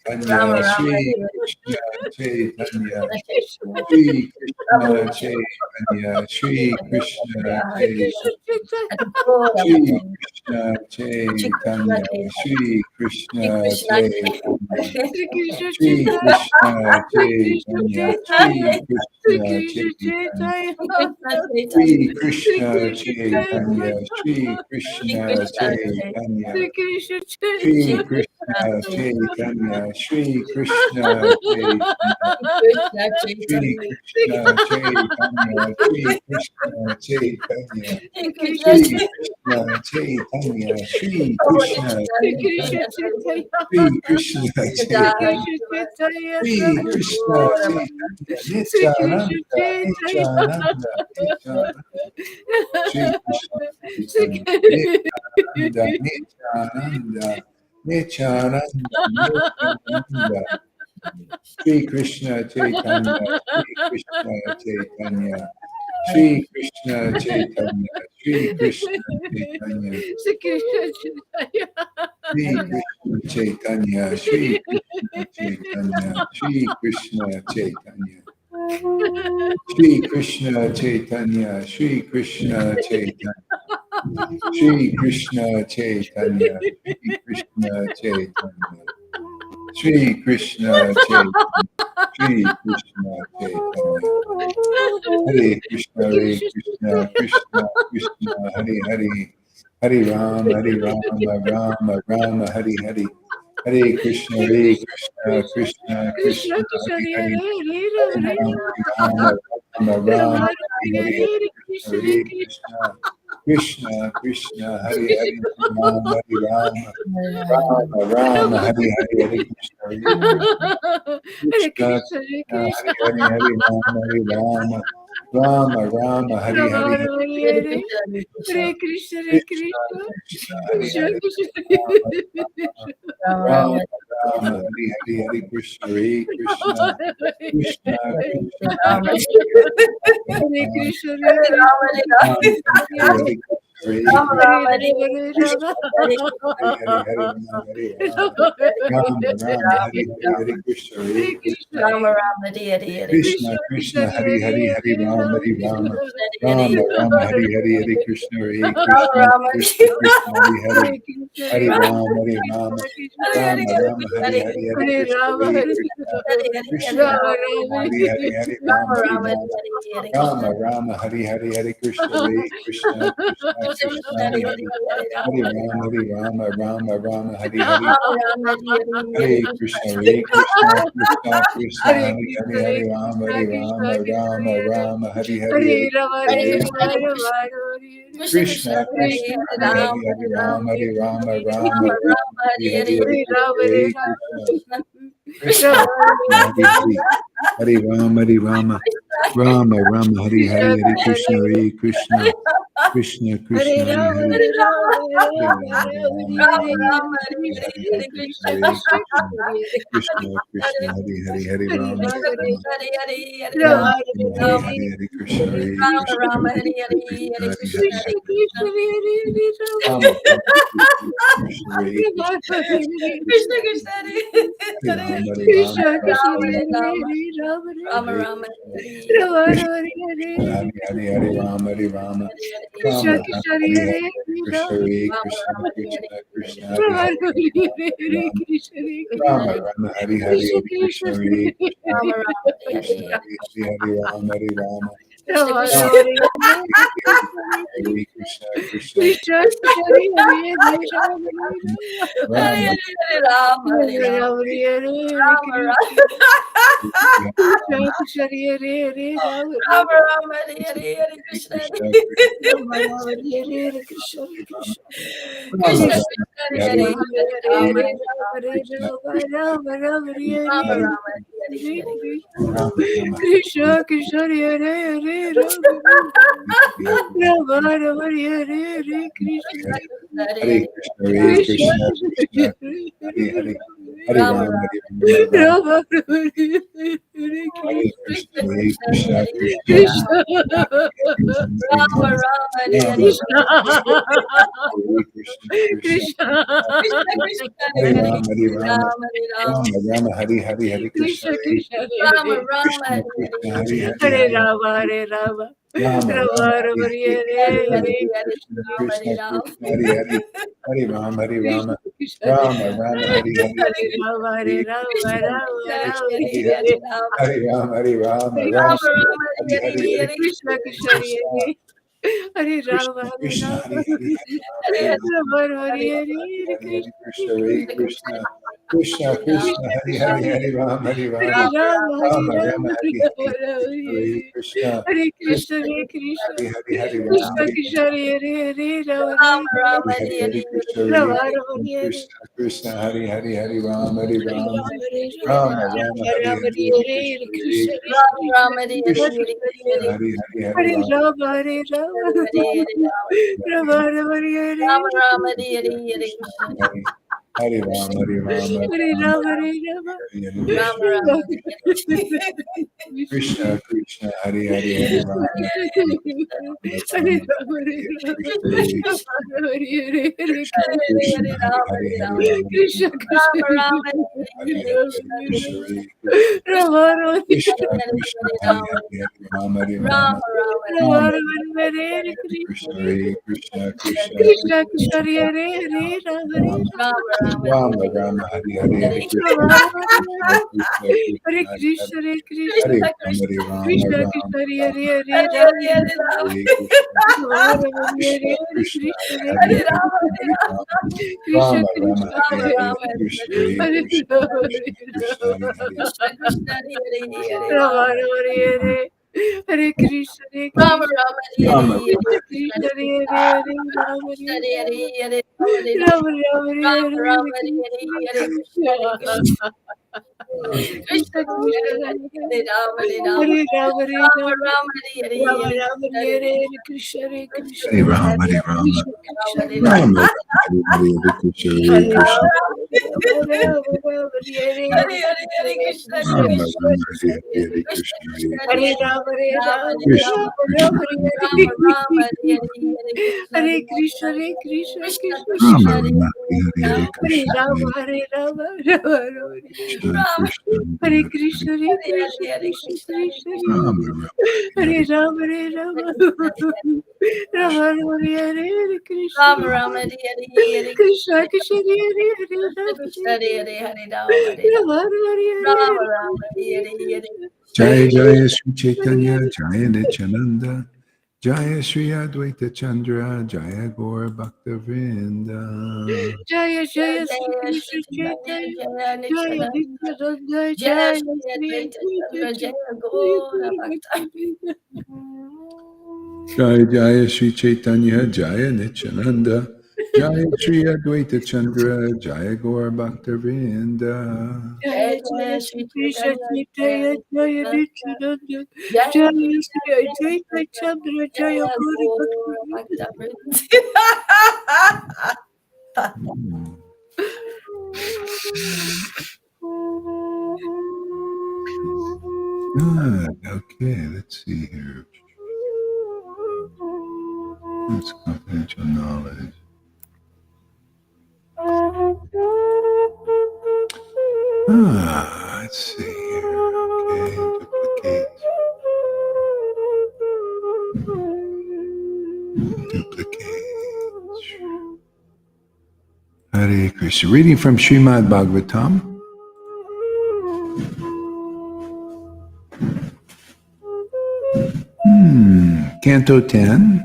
Rama, Chaitanya Rama, Shri Hare Krishna Chaitanya Krishna. Shri Rama, Krishna Chaitanya Shri Krishna Hare Chaitanya Shri Rama. Krishna Shri Krishna Chaitanya Chaitanya. Shri Krishna Shri Krishna Chaitanya Chaitanya. Shri Krishna Chaitanya Shri Krishna Chaitanya Shri Krishna Chaitanya Shri Shri Krishna Krishna Chaitanya Shri Shri Krishna Krishna Chaitanya Shri Krishna Chaitanya Shri Chaitanya. Krishna Chaitanya Shri Krishna Chaitanya Shri Krishna Shri Chaitanya. Krishna Chaitanya Shri Oh, Hare Krishna Krishna, Hare Chaitanya Krishna, Hare Krishna. Shri Krishna Chaitanya Shri Krishna Oh, Rama. Chaitanya Nityananda Nityananda Nityananda Shri Krishna Chaitanya Nityananda Nityananda Nityananda Nityananda Shri Krishna Chaitanya Shri Krishna Chaitanya Shri Krishna Chaitanya Shri Krishna Chaitanya Shri Krishna Chaitanya Shri Krishna Chaitanya Shri Krishna Chaitanya Shri Krishna Chaitanya Shri Krishna Chaitanya Shri Krishna Chaitanya Shri Krishna Chaitanya Shri Krishna Chaitanya Shri Krishna Chaitanya Hare Krishna Krishna Krishna Hare Hare Hare Rama Rama Rama Hare Hare Hare Krishna Krishna Krishna Hare Hare Hare Rama Rama Hare Hare Hare Krishna Krishna Krishna Hare Hare Rama Rama Rama Hare Hare Hare Krishna Krishna Krishna Hare Hare Hare Rama Rama Rama Hare Hare Hare Hare Krishna, Hare Krishna. Hare Krishna, Hare Krishna Krishna, Krishna Hare Krishna Hare Krishna. Rama, Rama Rama. Rama Hare Hare Hare Krishna Hare Krishna Krishna Hare Krishna Rama. Hare Hare Hare Krishna, Hare Hare Rama, Hare Krishna, Rama. Rama Krishna Hare Hare Hare Krishna Hare Rama, Krishna Rama, Hare Hare Krishna Krishna, Hare Hare Krishna. Hare Hare Rama Hare Rama Hare Rama Rama Rama, Hare Hare Hare Krishna Hare Krishna Rama, Rama, Hare Hare. Krishna Krishna Hare Hare Hare Rama Hare Rama Rama Rama Hare Hare Hare Krishna Hare Rama, Krishna Rama, Krishna Krishna Hare Hare Hare Rama, Rama Hare Rama Hare Rama Hare, Rama Hare Hare Hare Krishna, Hare Krishna Hare Krishna Hare Hare, Krishna Hare Rama, Hare Hare Hare Rama, Rama Hare Rama, Rama Hare Rama Krishna. Rama Hare Hare Hare Krishna Hare Krishna Krishna Krishna, Krishna Krishna, Hare Hare Hare Hare, Rama, Hare Rama Hare Rama Rama Rama Hare Hare Rama, Rama, Hare Hare Hare, Krishna, Krishna. Hare Krishna, Krishna Krishna, Hare Hare Krishna, Hare, Hare Hare Rama, Krishna, Hare Krishna Rama, Krishna, Rama Rama, Hare Hare, Hare Hare Rama, Krishna, Hare Hare Hare Krishna, Rama, Hare Rama, Krishna. Hare Krishna, Krishna Krishna, Hare Krishna, Hare, Hare Rama, Hare, Krishna, Hare Hare Rama, Hare Rama, Rama Rama, Rama, Rama, Hare Hare Hare, Hare, Hare Hare Krishna, Rama, Hare Hare Krishna, Krishna. Krishna Krishna, Hare Hare, Hare Rama, Hare Rama, Rama Rama, Hare Hare, Hare Krishna, Hare Krishna, Krishna Hare Krishna, Hare Rama, Hare, Hare Hare Rama, Rama, Hare Hare Rama, Rama, Hare Rama Rama, Rama, Rama, Hare Hare Hare, Hare, Hare Hare Krishna, Krishna, Hare Krishna. Krishna, Hare Krishna Krishna, Hare Hare, Hare Rama, Krishna, Hare Rama. Krishna, Hare Hare, Hare Ram Rama, Ram Hari Rama, Hari Hari Krishna Hari Rama, Krishna Rama, Hari Hare Hare, Krishna Hare Hari Krishna, Hari Hare Hari Krishna. Ram Ram Hari Krishna Hari Krishna Krishna, Krishna Krishna, Hare Hari Hare, Ram Hari Ram Krishna, Ram Krishna, Rama, Hari Hare Rama, Rama, Hari Rama, Krishna Hare Krishna Hare, Hari Hari Hari Ram Hari Ram Ram Krishna, Ram Krishna, Hari Hare Hari Hari Krishna Hari Krishna Krishna Krishna Hari Rama, Hari Hari Ram Hari Hare Ram Krishna, Ram Ram Hari Hari Krishna, Hari Krishna, Krishna Hari Krishna Rama, Rama, Hare Krishna Hare, Hari Hari Hari Ram Hari Ram Krishna, Rama, Ram Krishna, Hari Hari Hari Krishna Hari Krishna Krishna. Krishna Krishna Hare Hare Rama, Rama, Hare Hare Rama, Rama Hare Hare Rama, Krishna Krishna Hare Hare Rama Rama, Rama, Hare Hare, Krishna, Krishna, Rama Rama Hare Hare Krishna Krishna Rama, Krishna, Krishna Krishna, Hare Hare Hare, Hare Rama, Hare Hare Krishna, Rama Rama Hare Rama, Hare Rama, Hare Hare, Rama, Rama, Krishna Krishna Hare Hare Rama Rama Rama Hare Hare Krishna Krishna, Krishna, Hare Hare Hare, Krishna, Hare Krishna Krishna, Krishna Krishna, Hare Hare, Hare Rama, Rama, Rama, Hare Rama, Rama, Rama Rama Hare Hare Hare Krishna, Krishna, Hare Krishna, Krishna, Hare Krishna, Hare, Krishna Rama, Rama, Hare Rama, Hare, Krishna Hare Krishna, Krishna, Krishna Krishna, Krishna, Hare Hare Hare, Rama, Hare Rama, Rama, Hare Rama, Rama, Rama, Hare Hare, Hare Krishna, Krishna Hare Krishna Rama, Hare Rama, Krishna, Hare Krishna, Hare, Hare Hare, Hare Hare Rama Hare Rama Rama, Rama Rama, Rama Hare Hare Hare Hare, Hare Hare, Hare Hare Krishna, Rama, Hare Krishna, Rama, Krishna, Hare Hare, Hare Rama, Hare Krishna Rama, Krishna Rama, Rama, Hare Hare, Hare Hare Rama Krishna, Hare Hare Rama Krishna, Rama Krishna, Rama Hare Hare Hare, Hare, Rama, Hare Rama, Hare Rama, Hare Rama, Rama, Krishna Rama, Hare Hare Hare, Hare, Hare Krishna Krishna Krishna, Hare Hare Krishna, Rama Hare Krishna, Rama Hare Hare, Hare Hare Hare, Rama, Rama Hare Hare Hare Hare Hare, Krishna, Krishna Hare Krishna, Krishna, Krishna, Krishna, Hare Rama, Krishna, Krishna Hare Krishna Hare, Hare Rama, Hare Hare Rama, Rama, Rama Rama, Hare Rama, Rama, Rama Hare Hare, Hare Krishna, Hare Krishna, Krishna Hare Krishna Hare Hare, Hare Rama, Krishna Hare Krishna Hare Hare Rama Rama, Rama, Hare Hare Hare, Hare Hare, Krishna, Hare Rama Rama Krishna, Hare Krishna, Krishna, Hare Hare, Hare Rama, Hare Hare Rama, Rama Hare Rama, Rama Rama, Rama Hare Rama Hare, Hare Hare Krishna, Hare Krishna Krishna, Rama, Krishna Rama, Hare Krishna Hare, Krishna, Hare Krishna Krishna, Hare, Hare Hare, Hare Hare Rama, Rama Hare Rama Hare Hare, Rama Rama Hare Rama, Rama, Hare Hare Hare, Hare Krishna, Krishna, Hare Rama, Hare Rama, Hare Rama, Rama Hare Rama Hare Hare, Rama, Krishna, Rama, Rama Hare Hare, Krishna, Krishna, Hare Hare, Hare Rama, Rama, Hare Rama, Rama Hare Hare Hare, Rama Krishna, Hare Hare Hare Krishna, Krishna, Hare Hare, Hare Rama, Krishna Krishna Rama, Rama, Hare Hare Hare, Hare, Hare Krishna, Krishna, Krishna, Hare Krishna, Rama Rama Krishna, Hare Hare, Krishna, Hare Hare Rama, Hare, Hare Rama, Hare Rama, Rama, Rama, Hare Rama Rama, Rama Hare Krishna, Krishna Hare Krishna, Krishna, Krishna Krishna, Krishna Krishna, Hare Hare Rama Hare Rama, Rama, Rama, Hare Rama, Rama, Hare Hare, Hare Krishna, Rama Hare Rama Krishna, Krishna, Hare Krishna, Krishna Hare Hare Krishna Krishna, Rama, Krishna, Hare Rama, Krishna Rama, Krishna Hare Rama, Hare Hare Rama Hare, Hare Rama, Hare Krishna, Rama Krishna, Hare Hare Krishna, Krishna Hare Hare Hare, Rama, Hare Hare Rama, Rama, Krishna Rama, Rama, Krishna Hare Rama, Hare, Rama, Hare Hare Krishna, Hare, Hare Hare Krishna, Rama Krishna, Krishna, Hare Hare, Krishna, Krishna, Hare Hare, Hare Rama Rama, Hare Hare Krishna Hare Rama, Krishna Rama, Hare Rama, Hare, Rama, Hare Hare Krishna, Krishna Hare Hare Rama Hare Hare Hare, Hare Rama, Hare Rama, Rama Rama Rama, Hare Rama, Hare Hare Krishna Hare, Hare Krishna, Hare Krishna, Krishna, Krishna Krishna, Krishna Hare Hare Hare, Rama, Hare Rama, Hare Rama Hare Rama, Rama Rama, Hare Hare, Rama Hare Rama Krishna, Hare Hare Krishna, Hare Krishna Hare Krishna, Krishna Hare Krishna, Rama, Hare Hare Rama, Krishna Rama, Krishna Hare Rama, Rama, Krishna Rama, Hare Hare, Hare Krishna, Hare Hare Krishna, Rama Rama Rama Rama Hare Hare Hare, Hare Krishna, Hare Krishna Rama, Krishna, Krishna Rama, Krishna Hare Hare, Hare Krishna, Krishna, Krishna, Hare Hare Hare Krishna, Rama Hare Rama, Rama Hare Krishna, Rama, Rama Krishna, Rama Hare Rama, Hare, Rama, Hare Hare, Hare Krishna, Hare Hare Krishna Hare Krishna Krishna, Krishna Krishna, Rama, Krishna Hare Rama, Hare, Hare Hare, Hare Rama, Hare Krishna, Rama Hare Hare Rama Rama Rama Krishna, Rama, Krishna, Hare Hare Hare, Krishna Hare Hare Krishna Hare, Hare Krishna Krishna, Hare Krishna Krishna, Rama, Rama, Hare Hare Rama Hare Krishna, Rama Krishna, Hare Krishna, Rama Rama Hare Hare Krishna Rama, Rama, Hare Hare, Hare Krishna Krishna, Krishna Hare Hare Krishna, Rama Krishna, Hare Hare, Hare Rama, Hare Rama Rama, Rama Hare Rama, Hare Rama, Hare Hare, Krishna Jaya Jaya Sri Hare Chaitanya, Jaya Nityananda, Jaya Sri Advaita Chandra, Jaya Gaur Bhakta Vrinda. Jaya Jaya Jaya Sri Jaya Krishna Shri Chaitanya, Chaitanya Jaya Jaya Nityananda, Nityananda Jaya Jaya Shri Sri Advaita Advaita Chandra, Jaya Chaitanya Gaura Bhakta. Jaya Jaya Sri Chaitanya, Jaya Nityananda, Jaya Sri Advaita Chandra, Jaya Gaur Bhakta Vrinda. Jaya Jaya Jaya Jaya Shri Sri Krishna Chaitanya, Jaya Chaitanya Jaya Nityananda, Nityananda Jaya Jaya Shri Sri Advaita Advaita Chandra, Chandra Jaya Jaya Gauri Gaura Bhakti Bhakta. Good. Okay, let's see here. That's confidential knowledge. Let's see here. Okay, duplicate. Duplicate. Hare Krishna. Reading from Srimad Bhagavatam. Canto 10.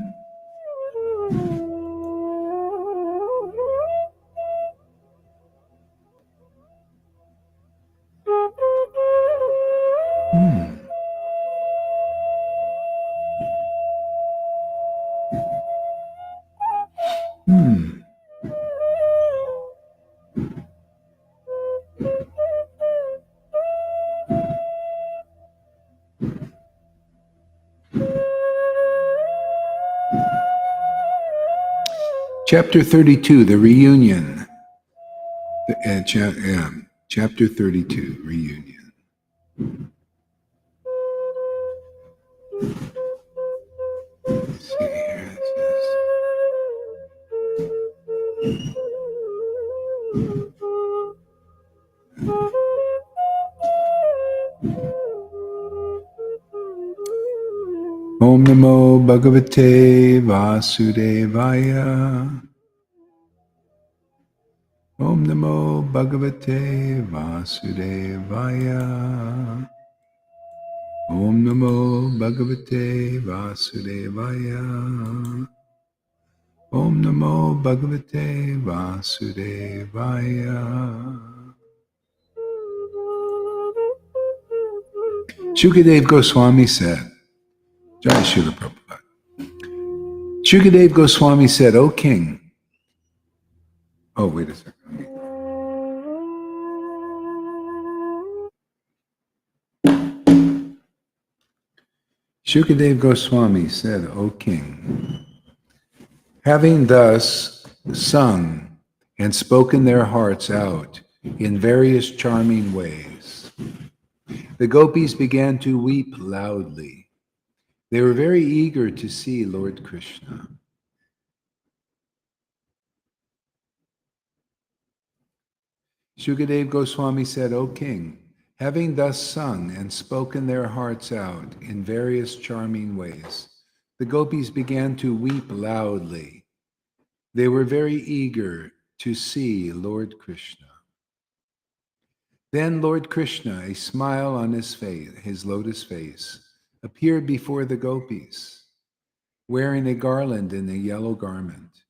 Chapter 32, the reunion. Chapter 32, reunion. Let's see here. It says, Om Namo Bhagavate Vasudevaya. Om Namo Bhagavate Vasudevaya. Om Namo Bhagavate Vasudevaya. Om Namo Bhagavate Vasudevaya. Shukadev Goswami said, Jai Srila Prabhupada. Shukadev Goswami said, O king. Oh, wait a second. Shukadev Goswami said, O king, having thus sung and spoken their hearts out in various charming ways, the gopis began to weep loudly. They were very eager to see Lord Krishna. Shukadev Goswami said, O king, having thus sung and spoken their hearts out in various charming ways, the gopis began to weep loudly. They were very eager to see Lord Krishna. Then Lord Krishna, a smile on his face, his lotus face, appeared before the gopis, wearing a garland and a yellow garment.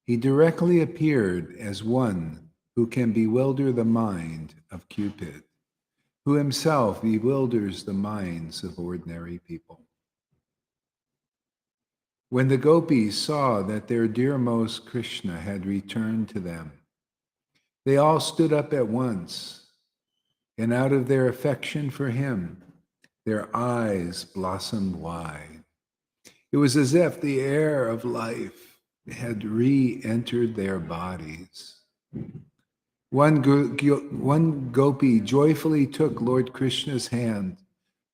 He directly appeared as one who can bewilder the mind of Cupid, who himself bewilders the minds of ordinary people. When the gopis saw that their dearmost Krishna had returned to them, they all stood up at once, and out of their affection for him, their eyes blossomed wide. It was as if the air of life had re-entered their bodies. One gopi joyfully took Lord Krishna's hand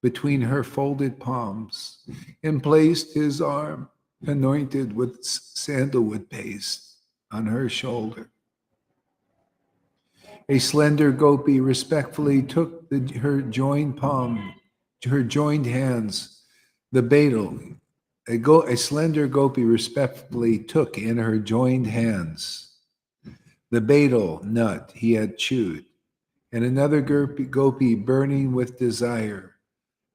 between her folded palms and placed his arm, anointed with sandalwood paste, on her shoulder. A slender gopi respectfully took her joined hands, the betel. A slender gopi respectfully took in her joined hands the betel nut he had chewed, and another gopi, burning with desire,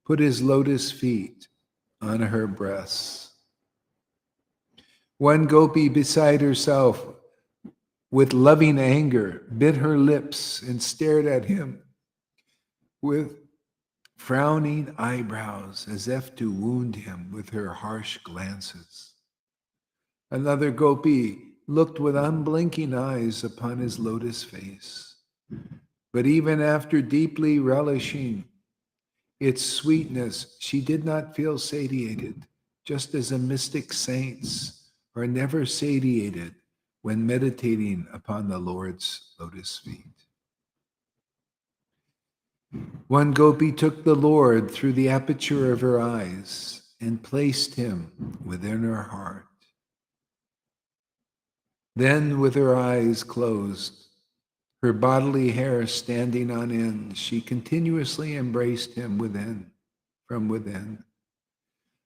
put his lotus feet on her breasts. One gopi, beside herself, with loving anger, bit her lips and stared at him with frowning eyebrows as if to wound him with her harsh glances. Another gopi looked with unblinking eyes upon his lotus face. But even after deeply relishing its sweetness, she did not feel satiated, just as the mystic saints are never satiated when meditating upon the Lord's lotus feet. One gopi took the Lord through the aperture of her eyes and placed him within her heart. Then, with her eyes closed, her bodily hair standing on end, she continuously embraced him from within.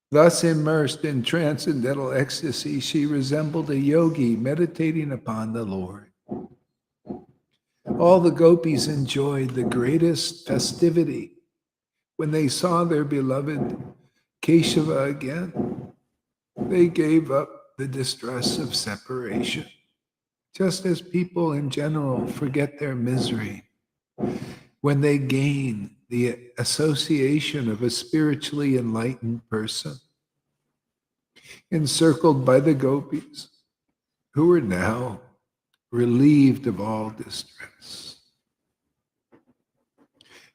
Thus immersed in transcendental ecstasy, she resembled a yogi meditating upon the Lord. All the gopis enjoyed the greatest festivity when they saw their beloved Keshava again. They gave up the distress of separation, just as people in general forget their misery when they gain the association of a spiritually enlightened person. Encircled by the gopis, who are now relieved of all distress.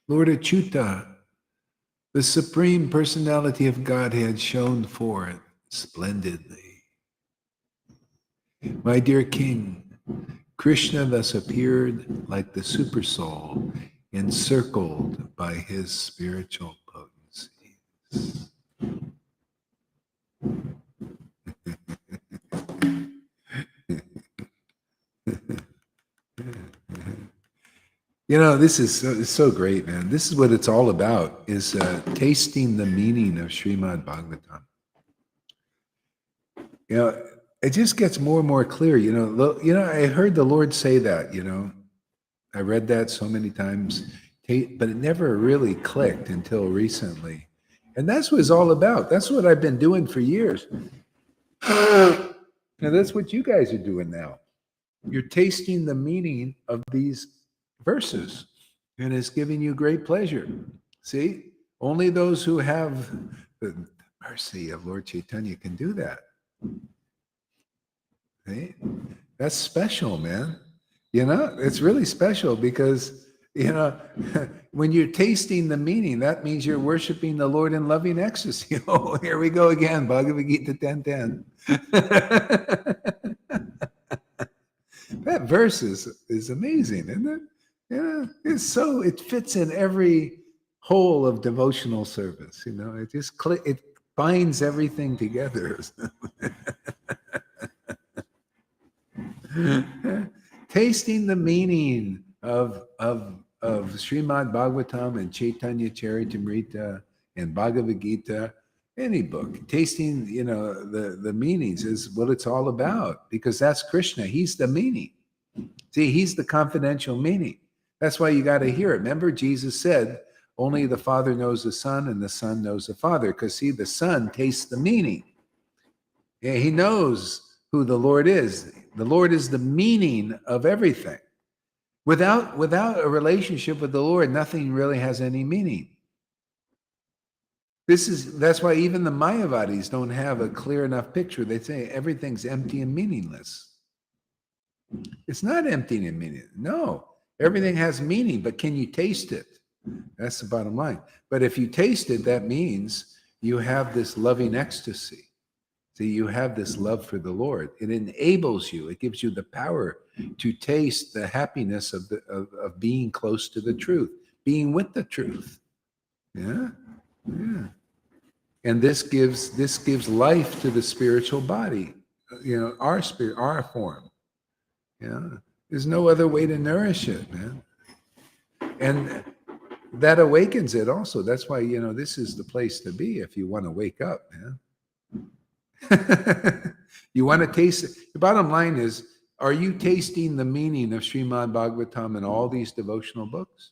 Lord Achyuta, the Supreme Personality of Godhead, shone forth splendidly. My dear King, Krishna thus appeared like the Supersoul, encircled by his spiritual potencies. You know, this is so great, man. This is what it's all about, is tasting the meaning of Srimad Bhagavatam. You know, it just gets more and more clear. You know, I heard the Lord say that, you know. I read that so many times, but it never really clicked until recently. And that's what it's all about. That's what I've been doing for years. And that's what you guys are doing now. You're tasting the meaning of these verses, and it's giving you great pleasure. See, only those who have the mercy of Lord Caitanya can do that. See? That's special, man. You know, it's really special because, you know, when you're tasting the meaning, that means you're worshiping the Lord in loving ecstasy. Oh, here we go again, Bhagavad Gita 10:10. That verse is amazing, isn't it? Yeah, it fits in every hole of devotional service. You know, it just it binds everything together. Tasting the meaning of Srimad Bhagavatam and Chaitanya Charitamrita and Bhagavad Gita, any book, tasting, you know, the meanings is what it's all about, because that's Krishna. He's the meaning. See, he's the confidential meaning. That's why you got to hear it. Remember, Jesus said, only the Father knows the Son and the Son knows the Father, because see, the Son tastes the meaning. Yeah, he knows who the Lord is. The Lord is the meaning of everything. Without a relationship with the Lord, nothing really has any meaning. That's why even the Mayavadis don't have a clear enough picture. They say everything's empty and meaningless. It's not empty and meaningless. No, everything has meaning, but can you taste it? That's the bottom line. But if you taste it, that means you have this loving ecstasy. See, you have this love for the Lord. It enables you. It gives you the power to taste the happiness of being close to the truth, being with the truth. Yeah, yeah. And this gives life to the spiritual body. You know, our spirit, our form. Yeah, there's no other way to nourish it, man. And that awakens it also. That's why, you know, this is the place to be if you want to wake up, man. You want to taste it. The bottom line is, are you tasting the meaning of Srimad Bhagavatam and all these devotional books?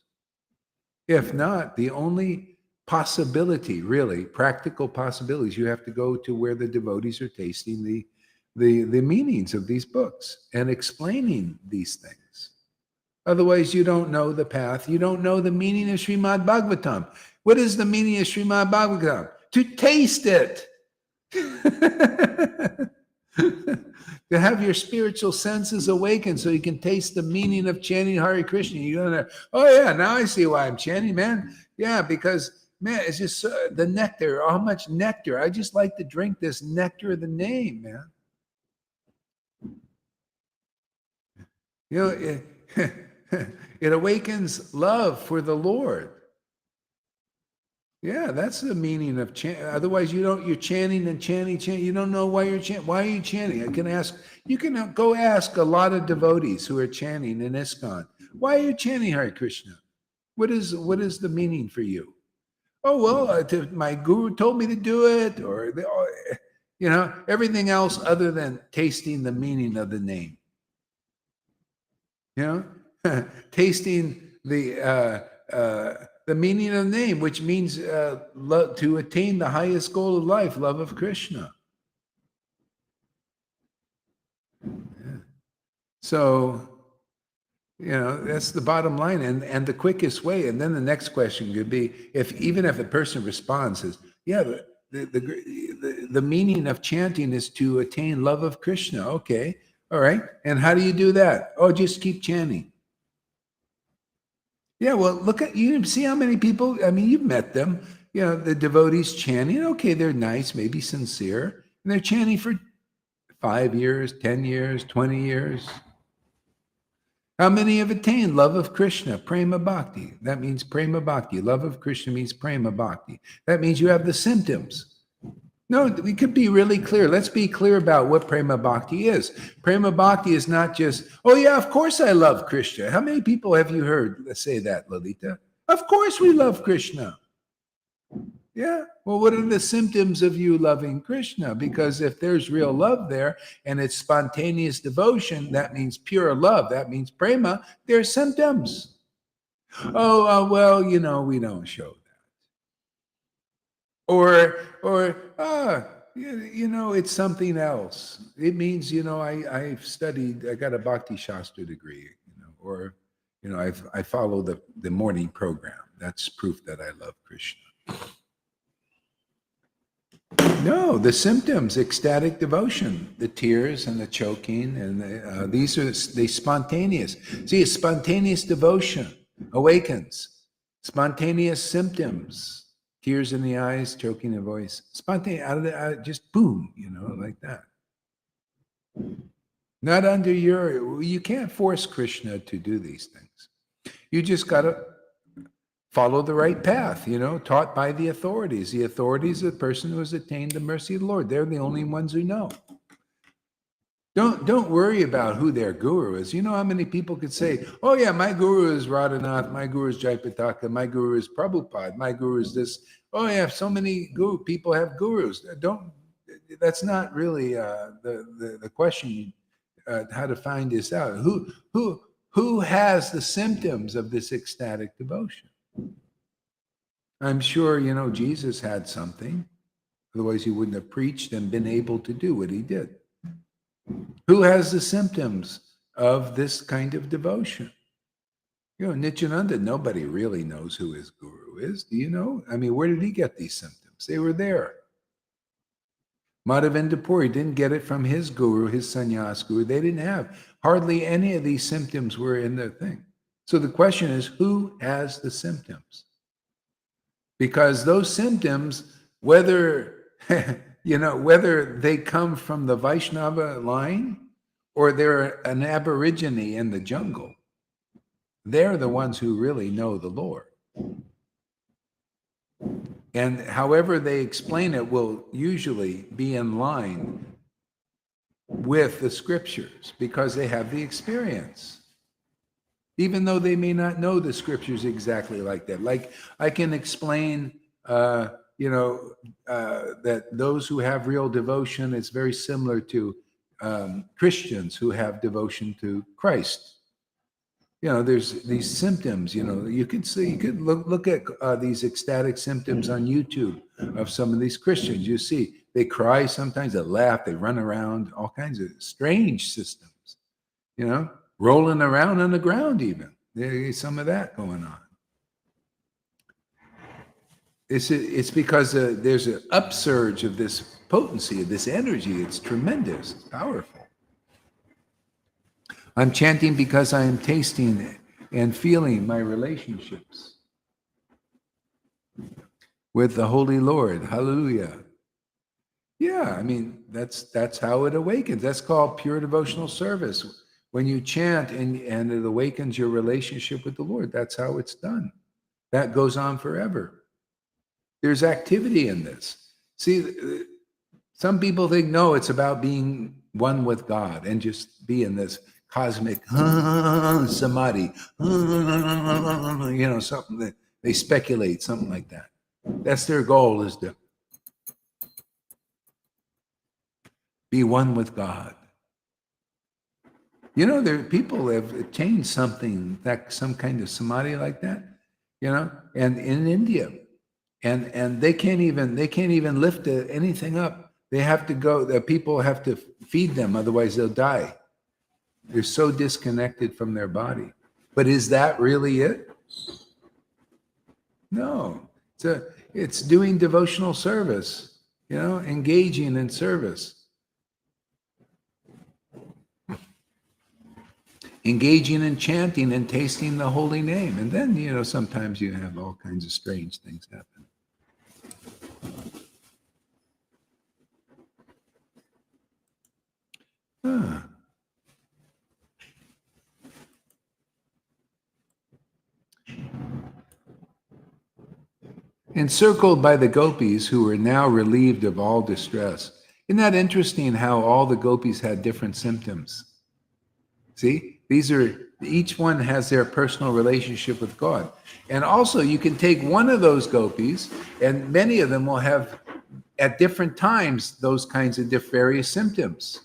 If not, the only possibility, really, practical possibilities, you have to go to where the devotees are tasting the meanings of these books and explaining these things. Otherwise, you don't know the path. You don't know the meaning of Srimad Bhagavatam. What is the meaning of Srimad Bhagavatam? To taste it. To have your spiritual senses awakened so you can taste the meaning of chanting Hare Krishna. You're gonna, oh yeah, now I see why I'm chanting, man. Yeah, because man, it's just the nectar. How much nectar? I just like to drink this nectar of the name, man. You know, it awakens love for the Lord. Yeah, that's the meaning of chant. Otherwise, you're chanting and chanting. You don't know why you're chanting. Why are you chanting? You can go ask a lot of devotees who are chanting in ISKCON. Why are you chanting Hare Krishna? What is the meaning for you? Oh, well, my guru told me to do it, or you know, everything else other than tasting the meaning of the name. You know, tasting the meaning of the name, which means to attain the highest goal of life, love of Krishna. Yeah. So, you know, that's the bottom line, and the quickest way. And then the next question could be, even if a person responds, says, yeah, the meaning of chanting is to attain love of Krishna. Okay, All right. And how do you do that? Oh, just keep chanting. Yeah, well, look at you see how many people, I mean, you've met them, the devotees chanting. Okay, they're nice, maybe sincere, and they're chanting for 5 years, 10 years, 20 years. How many have attained love of Krishna, prema bhakti? That means prema bhakti. Love of Krishna means prema bhakti. That means you have the symptoms. No, we could be really clear. Let's be clear about what prema bhakti is. Prema bhakti is not just, oh yeah, of course I love Krishna. How many people have you heard say that, Lalita? Of course we love Krishna. Yeah. Well, what are the symptoms of you loving Krishna? Because if there's real love there and it's spontaneous devotion, that means pure love. That means prema. There are symptoms. Oh, well, we don't show that. Or it's something else. It means, I've studied, I got a Bhakti Shastra degree, or, I follow the morning program. That's proof that I love Krishna. No, the symptoms, ecstatic devotion, the tears and the choking, and these are spontaneous. See, spontaneous devotion awakens. Spontaneous symptoms, tears in the eyes, choking the voice, spontaneous, just boom, like that. Not under you can't force Krishna to do these things. You just got to follow the right path, taught by the authorities. The authorities are the person who has attained the mercy of the Lord. They're the only ones who know. Don't worry about who their guru is. You know how many people could say, oh yeah, my guru is Radhanath, my guru is Jaipataka, my guru is Prabhupada, my guru is this. Oh yeah, so many people have gurus. That's not really the question, how to find this out. Who has the symptoms of this ecstatic devotion? I'm sure, Jesus had something. Otherwise, he wouldn't have preached and been able to do what he did. Who has the symptoms of this kind of devotion? Nityananda, nobody really knows who his guru is. Do you know? I mean, where did he get these symptoms? They were there. Madhavendra Puri didn't get it from his guru, his sannyas guru. They didn't have. Hardly any of these symptoms were in their thing. So the question is, who has the symptoms? Because those symptoms, whether they come from the Vaishnava line or they're an aborigine in the jungle, they're the ones who really know the Lord. And however they explain it will usually be in line with the scriptures because they have the experience. Even though they may not know the scriptures exactly like that. Like I can explain, that those who have real devotion, it's very similar to Christians who have devotion to Christ. There's these symptoms, you could look at these ecstatic symptoms on YouTube of some of these Christians. You see, they cry sometimes, they laugh, they run around, all kinds of strange systems, rolling around on the ground even. There's some of that going on. It's because there's an upsurge of this potency, of this energy. It's tremendous, it's powerful. I'm chanting because I am tasting and feeling my relationships with the Holy Lord. Hallelujah. Yeah, I mean, that's how it awakens. That's called pure devotional service. When you chant and it awakens your relationship with the Lord, that's how it's done. That goes on forever. There's activity in this. See, some people think, no, it's about being one with God and just be in this cosmic samadhi, something that they speculate, something like that. That's their goal, is to be one with God. There people have attained something, some kind of samadhi like that, and in India, and they can't even lift anything up. They have to go. The people have to feed them, otherwise they'll die. They're so disconnected from their body. But is that really it? No. It's doing devotional service, engaging in service. engaging in chanting and tasting the holy name. And then, sometimes you have all kinds of strange things happen. Encircled by the gopis who were now relieved of all distress. Isn't that interesting how all the gopis had different symptoms? See, each one has their personal relationship with God. And also you can take one of those gopis, and many of them will have at different times those kinds of various symptoms.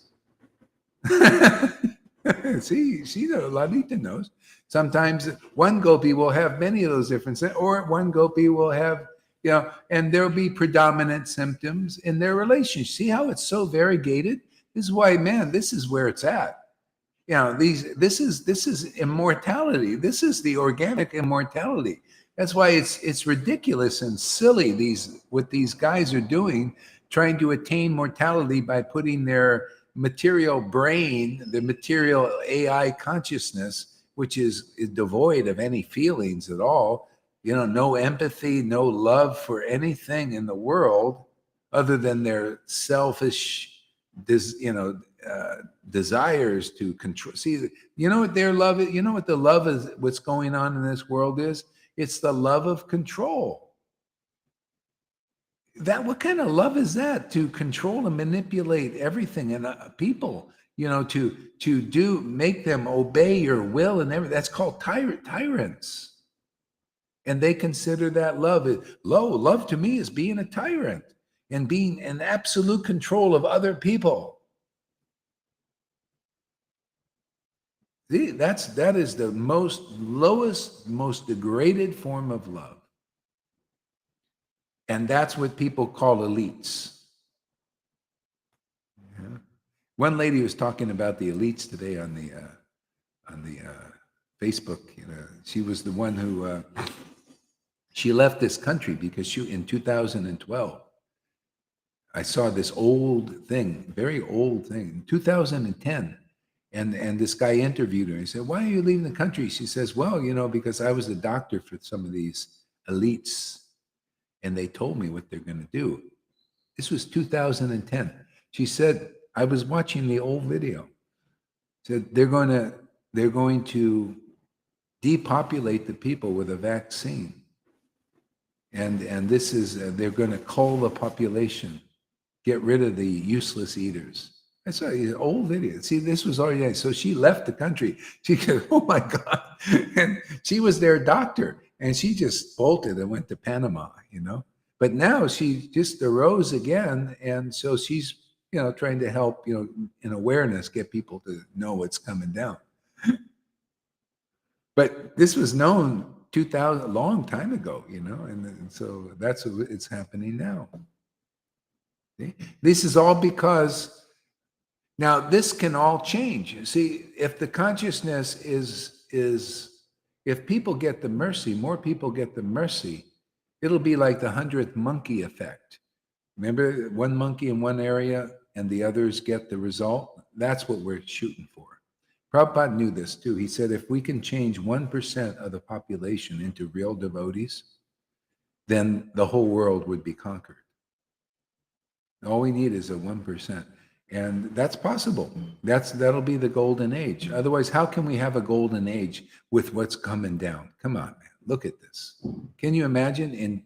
See, Lalita knows. Sometimes one gopi will have many of those different, or one gopi will have, and there'll be predominant symptoms in their relationship. See how it's so variegated? This is why, man, this is where it's at. This is immortality. This is the organic immortality. That's why it's ridiculous and silly what these guys are doing, trying to attain mortality by putting their material brain, the material AI consciousness, which is devoid of any feelings at all, no empathy, no love for anything in the world other than their selfish, desires to control. See, you know what their love is? You know what the love is? What's going on in this world is? It's the love of control. What kind of love is that? To control and manipulate everything and people, to make them obey your will and everything. That's called tyrants. And they consider that love. Love to me is being a tyrant and being in absolute control of other people. See, that is the lowest, most degraded form of love. And that's what people call elites. Yeah. One lady was talking about the elites today on the Facebook. She was the one who she left this country because in 2012, I saw this old thing, very old thing, 2010. And this guy interviewed her. He said, "Why are you leaving the country?" She says, "Well, because I was a doctor for some of these elites, and they told me what they're going to do." This was 2010. She said, "I was watching the old video." Said they're going to depopulate the people with a vaccine, and this is they're going to cull the population, get rid of the useless eaters. I saw an old video. See, this was already, so she left the country. She said, "Oh my God." And she was their doctor, and she just bolted and went to Panama, But now she just arose again, and so she's, trying to help, in awareness, get people to know what's coming down. But this was known 2000, a long time ago, and so that's what it's happening now. See? This is all because now this can all change. You see, if the consciousness is if people get the mercy, more people get the mercy, it'll be like the 100th monkey effect. Remember, one monkey in one area and the others get the result? That's what we're shooting for. Prabhupada knew this too. He said, if we can change 1% of the population into real devotees, then the whole world would be conquered. All we need is a 1%. And that's possible. That'll be the golden age. Otherwise, how can we have a golden age with what's coming down? Come on, man. Look at this. Can you imagine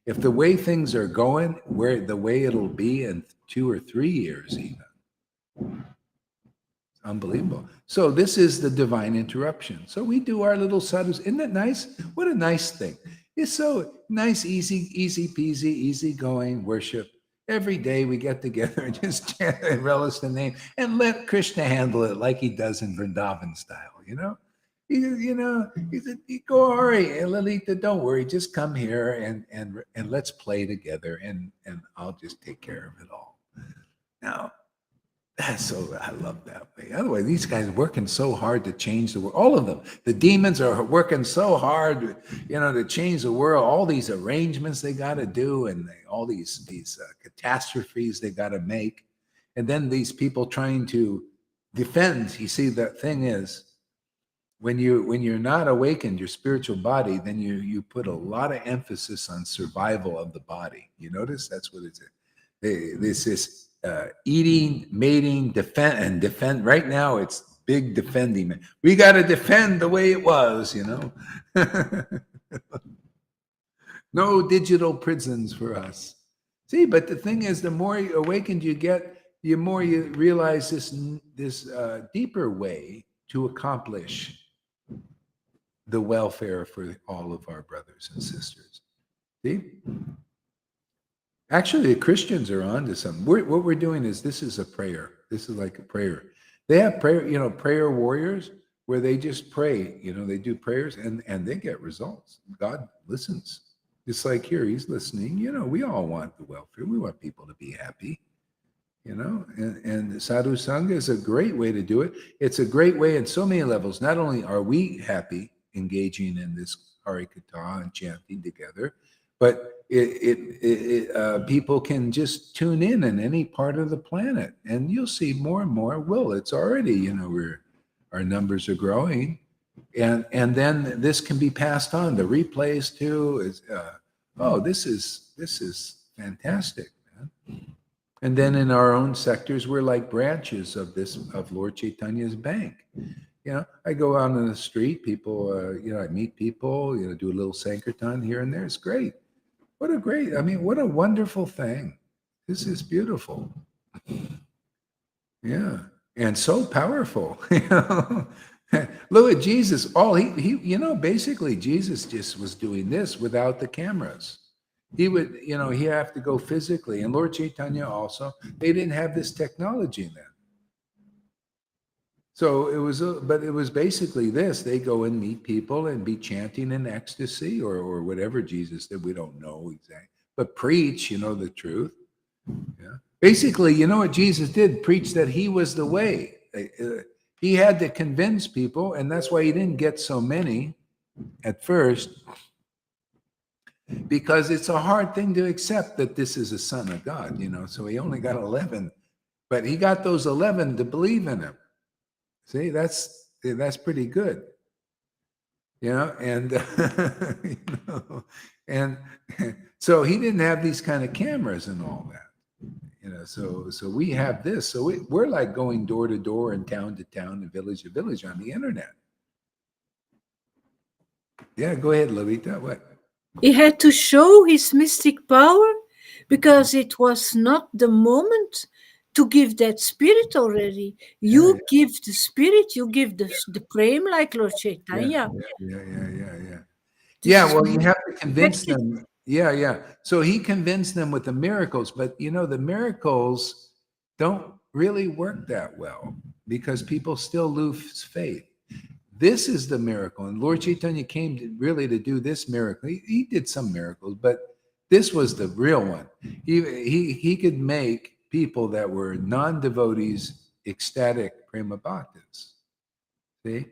if the way things are going, the way it'll be in 2 or 3 years even? Unbelievable. So this is the divine interruption. So we do our little sadhus. Isn't that nice? What a nice thing. It's so nice, easy peasy, easy going worship. Every day we get together and just chant and relish the name and let Krishna handle it like he does in Vrindavan style, He said, Gauri and Lalita, don't worry, just come here and let's play together and I'll just take care of it all. Now, so I love that way. Otherwise, these guys are working so hard to change the world. All of them. The demons are working so hard, to change the world. All these arrangements they got to do, and all these catastrophes they got to make. And then these people trying to defend. You see, the thing is, when you're not awakened, your spiritual body, then you put a lot of emphasis on survival of the body. You notice that's what it's. This is eating, mating, defend. Right now, it's big defending. We got to defend the way it was, you know. No digital prisons for us. See, but the thing is, the more awakened you get, the more you realize this deeper way to accomplish the welfare for all of our brothers and sisters. See? Actually, the Christians are on to something. What we're doing is, this is a prayer. This is like a prayer. They have prayer, prayer warriors where they just pray. They do prayers and they get results. God listens. Just like here, he's listening. We all want the welfare. We want people to be happy. And Sadhu Sangha is a great way to do it. It's a great way in so many levels. Not only are we happy engaging in this Hari Katha and chanting together, but people can just tune in any part of the planet, and you'll see more and more will. It's already, our numbers are growing, and then this can be passed on. The replays too is, this is fantastic, man. And then in our own sectors, we're like branches of Lord Caitanya's bank. I go out on the street, people, I meet people, do a little Sankirtan here and there. It's great. What a wonderful thing. This is beautiful. Yeah. And so powerful. Look at Jesus. He basically Jesus just was doing this without the cameras. He would, he have to go physically. And Lord Caitanya also, they didn't have this technology then. So it was basically this. They go and meet people and be chanting in ecstasy or whatever Jesus did. We don't know exactly, but preach, the truth. Yeah. Basically, what Jesus did, preach that he was the way. He had to convince people, and that's why he didn't get so many at first, because it's a hard thing to accept that this is a son of God, so he only got 11, but he got those 11 to believe in him. See, that's pretty good, and and so he didn't have these kind of cameras and all that, so we have this, so we're like going door to door and town to town and village to village on the internet. Yeah, go ahead, Lolita. What? He had to show his mystic power because it was not the moment to give that spirit already. You give the spirit, you give the prem like Lord Caitanya. Yeah, well, you have to convince them. Yeah. So he convinced them with the miracles, but the miracles don't really work that well because people still lose faith. This is the miracle. And Lord Caitanya came to do this miracle. He did some miracles, but this was the real one. He could make people that were non-devotees ecstatic prema bhaktas. See?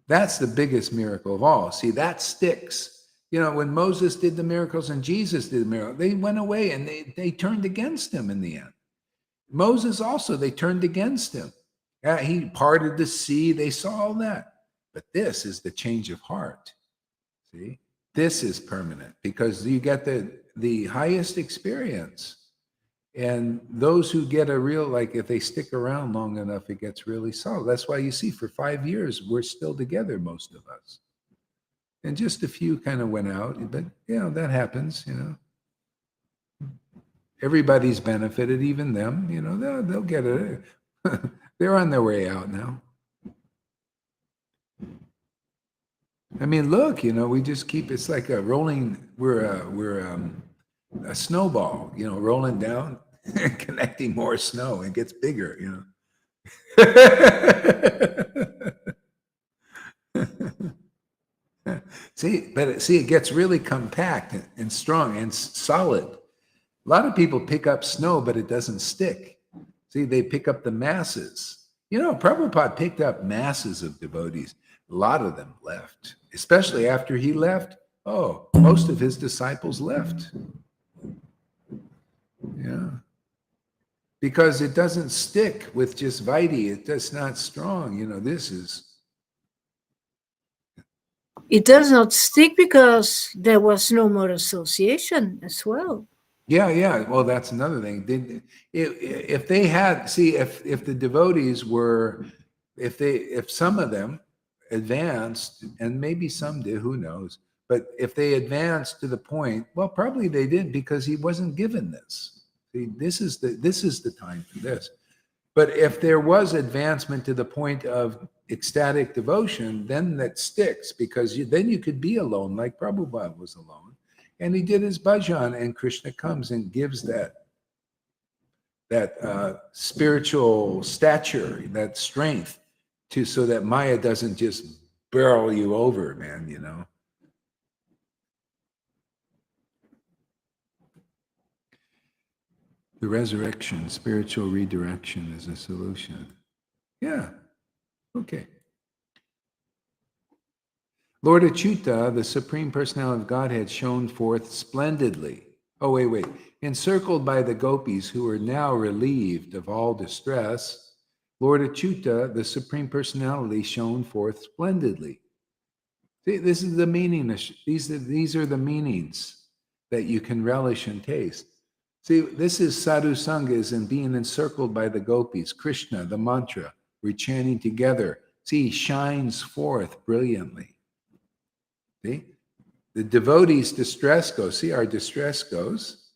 That's the biggest miracle of all. See, that sticks. When Moses did the miracles and Jesus did the miracle, they went away and they turned against him in the end. Moses also, they turned against him. He parted the sea. They saw all that. But this is the change of heart. See, this is permanent because you get the highest experience. And those who get a real, like if they stick around long enough, it gets really solid. That's why you see for 5 years, we're still together, most of us. And just a few kind of went out, but that happens, Everybody's benefited, even them, they'll get it. They're on their way out now. I mean, look, we just keep, it's like a rolling, we're a snowball, rolling down and connecting more snow. It gets bigger, See, it gets really compact and strong and solid. A lot of people pick up snow, but it doesn't stick. See, they pick up the masses. Prabhupada picked up masses of devotees. A lot of them left, especially after he left. Oh, most of his disciples left. Yeah. Because it doesn't stick with just Vaidhi. It's not strong. This is. It does not stick because there was no more association as well. Yeah. Well, that's another thing. If they had, see, if the devotees were, if some of them advanced, and maybe some did, who knows? But if they advanced to the point, well, probably they did because he wasn't given this. See, this is the time for this. But if there was advancement to the point of ecstatic devotion, then that sticks because then you could be alone, like Prabhupada was alone. And he did his bhajan, and Krishna comes and gives that spiritual stature, that strength, to so that Maya doesn't just barrel you over, man. You know. The resurrection, spiritual redirection, is a solution. Yeah. Okay. Lord Achyuta, the Supreme Personality of Godhead, shone forth splendidly. Oh, wait. Encircled by the gopis who are now relieved of all distress, Lord Achyuta, the Supreme Personality, shone forth splendidly. See, this is the meaning. These are the meanings that you can relish and taste. See, this is Sadhu Sangas and being encircled by the gopis. Krishna, the mantra, we're chanting together. See, shines forth brilliantly. See, the devotees' distress goes. See, our distress goes,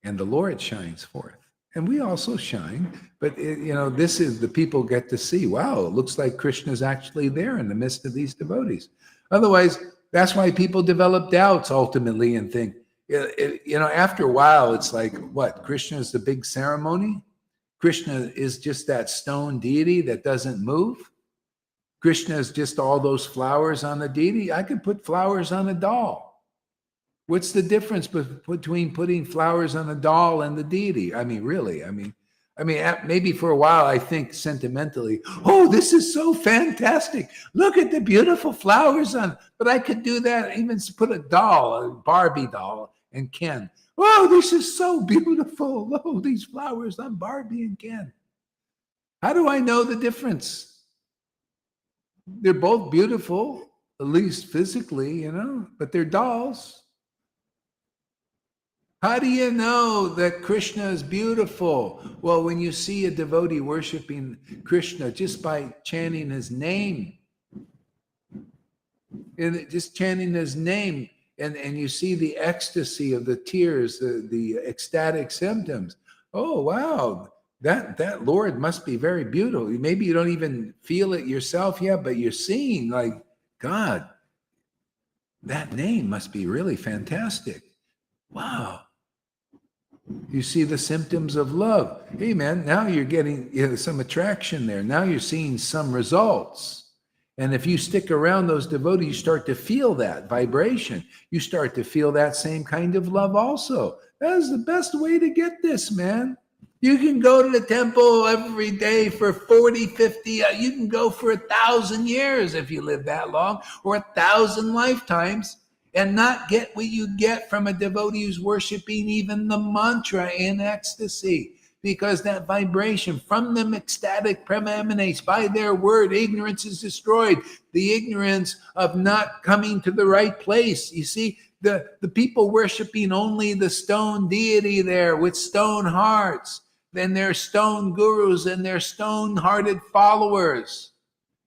and the Lord shines forth, and we also shine. But this is the people get to see. Wow, it looks like Krishna's actually there in the midst of these devotees. Otherwise, that's why people develop doubts ultimately and think, after a while, it's like, what? Krishna is the big ceremony. Krishna is just that stone deity that doesn't move. Krishna is just all those flowers on the deity. I could put flowers on a doll. What's the difference between putting flowers on a doll and the deity? I mean, really, maybe for a while I think sentimentally, oh, this is so fantastic. Look at the beautiful flowers on, but I could do that, even put a doll, a Barbie doll, and Ken. Oh, this is so beautiful. Oh, these flowers on Barbie and Ken. How do I know the difference? They're both beautiful, at least physically, but they're dolls. How do you know that Krishna is beautiful? Well, when you see a devotee worshiping Krishna just by chanting his name, and just chanting his name, and you see the ecstasy of the tears, the ecstatic symptoms. Oh, wow. That Lord must be very beautiful. Maybe you don't even feel it yourself yet, but you're seeing, like, God, that name must be really fantastic. Wow. You see the symptoms of love. Hey, man, now you're getting some attraction there. Now you're seeing some results. And if you stick around those devotees, you start to feel that vibration. You start to feel that same kind of love also. That is the best way to get this, man. You can go to the temple every day for 40, 50, you can go for 1,000 years if you live that long, or 1,000 lifetimes, and not get what you get from a devotee who's worshiping even the mantra in ecstasy. Because that vibration from them ecstatic prema emanates. By their word, ignorance is destroyed. The ignorance of not coming to the right place. You see, the people worshiping only the stone deity there with stone hearts, then they're stone gurus and they're stone-hearted followers.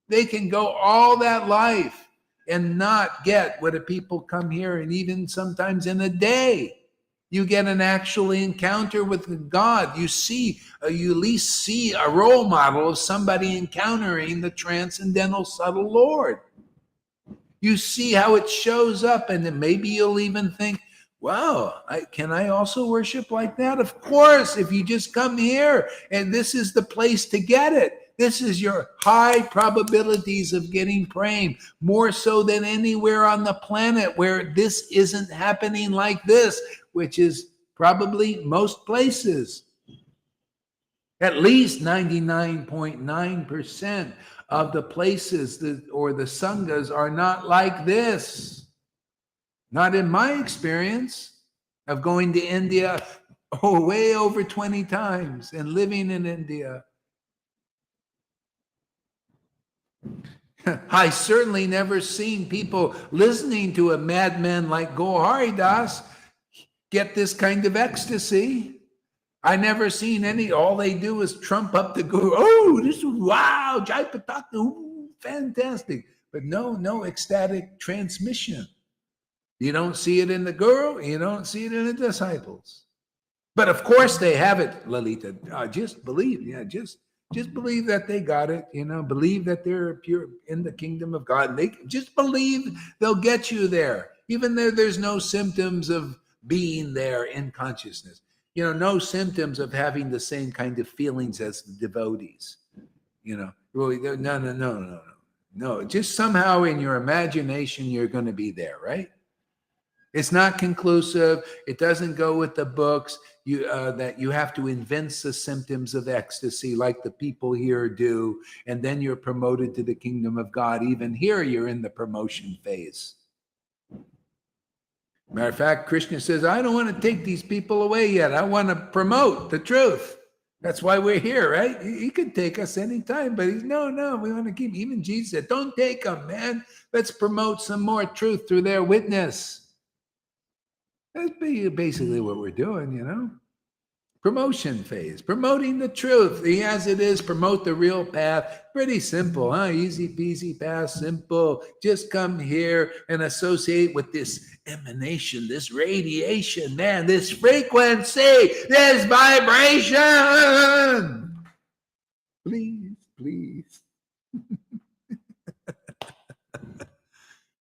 They can go all that life and not get what the people come here, and even sometimes in a day, you get an actual encounter with God. You at least see a role model of somebody encountering the transcendental subtle Lord. You see how it shows up, and then maybe you'll even think, wow, can I also worship like that? Of course, if you just come here, and this is the place to get it. This is your high probabilities of getting praying, more so than anywhere on the planet where this isn't happening like this, which is probably most places. At least 99.9% of the places or the sanghas are not like this. Not in my experience of going to India way over 20 times and living in India. I certainly never seen people listening to a madman like Gohari Das get this kind of ecstasy. I never seen any. All they do is trump up the guru. Oh, this is wow, Jai Pataka, ooh, fantastic. But no ecstatic transmission. You don't see it in the guru. You don't see it in the disciples. But of course they have it, Lalita. Just believe, just believe that they got it. Believe that they're pure in the kingdom of God. They just believe they'll get you there, even though there's no symptoms of being there in consciousness. No symptoms of having the same kind of feelings as the devotees. Really, no. Just somehow in your imagination, you're going to be there, right? It's not conclusive. It doesn't go with the books. That you have to evince the symptoms of ecstasy like the people here do, and then you're promoted to the kingdom of God. Even here, you're in the promotion phase. Matter of fact, Krishna says, I don't want to take these people away yet. I want to promote the truth. That's why we're here, right? He could take us anytime, but he's, no, we want to keep. Even Jesus said, don't take them, man. Let's promote some more truth through their witness. That's basically what we're doing, Promotion phase, promoting the truth. As it is, promote the real path. Pretty simple, huh? Easy peasy path, simple. Just come here and associate with this emanation, this radiation, man, this frequency, this vibration. Please.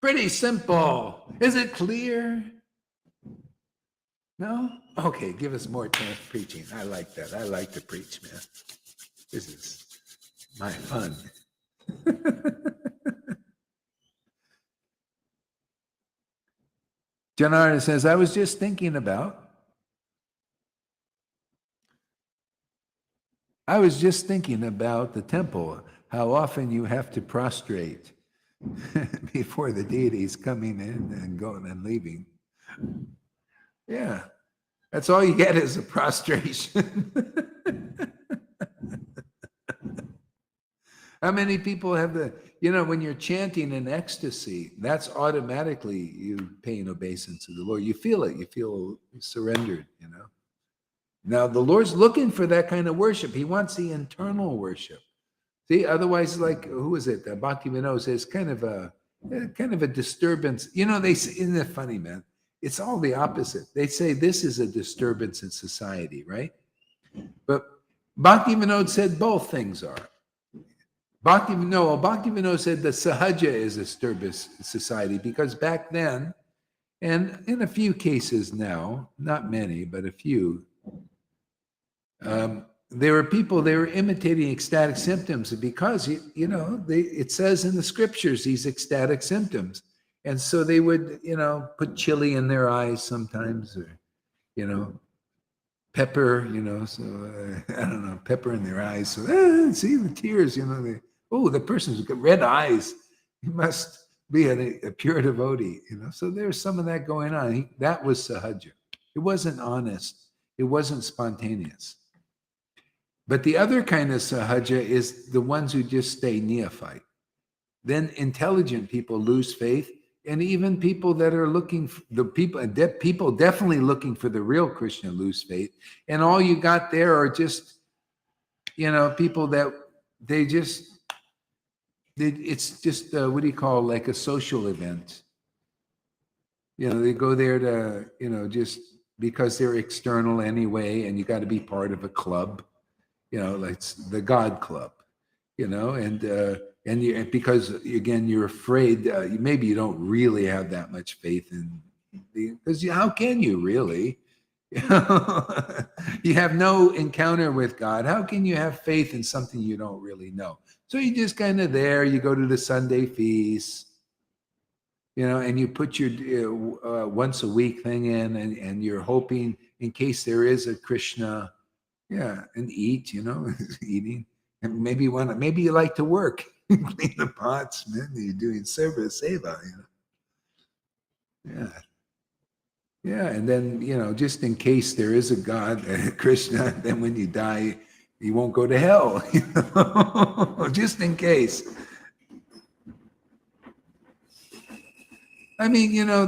Pretty simple. Is it clear? No? Okay, give us more chance preaching. I like that. I like to preach, man. This is my fun. Janara says, I was just thinking about the temple, how often you have to prostrate before the deities coming in and going and leaving. Yeah. That's all you get is a prostration. How many people have when you're chanting in ecstasy, that's automatically you paying obeisance to the Lord. You feel it. You feel surrendered, Now, the Lord's looking for that kind of worship. He wants the internal worship. See, otherwise, like, who is it? Bhaktivinoda says kind of a disturbance. They say, isn't it funny, man? It's all the opposite. They say this is a disturbance in society, right? But Bhaktivinoda said both things are. Bhaktivinoda said the sahaja is a disturbance in society because back then, and in a few cases now, not many, but a few, there were people, they were imitating ecstatic symptoms because, it says in the scriptures, these ecstatic symptoms. And so they would, put chili in their eyes sometimes, or, pepper, I don't know, pepper in their eyes. So, see the tears, the person's got red eyes. He must be a pure devotee, So there's some of that going on. That was sahaja. It wasn't honest. It wasn't spontaneous. But the other kind of sahaja is the ones who just stay neophyte. Then intelligent people lose faith. And even people that are people definitely looking for the real Krishna lose faith. And all you got there are just, people that it's just, what do you call, like a social event. They go there to, just because they're external anyway, and you got to be part of a club, like the God Club, and because again you're afraid, maybe you don't really have that much faith in, because how can you really? You have no encounter with God. How can you have faith in something you don't really know? So you just kind of there. You go to the Sunday feast, and you put your once a week thing in, and you're hoping in case there is a Krishna, and eat, eating, and maybe you like to work. Clean the pots, man. You're doing service, seva, Yeah, and then, just in case there is a God, Krishna, then when you die, you won't go to hell, just in case. I mean, you know,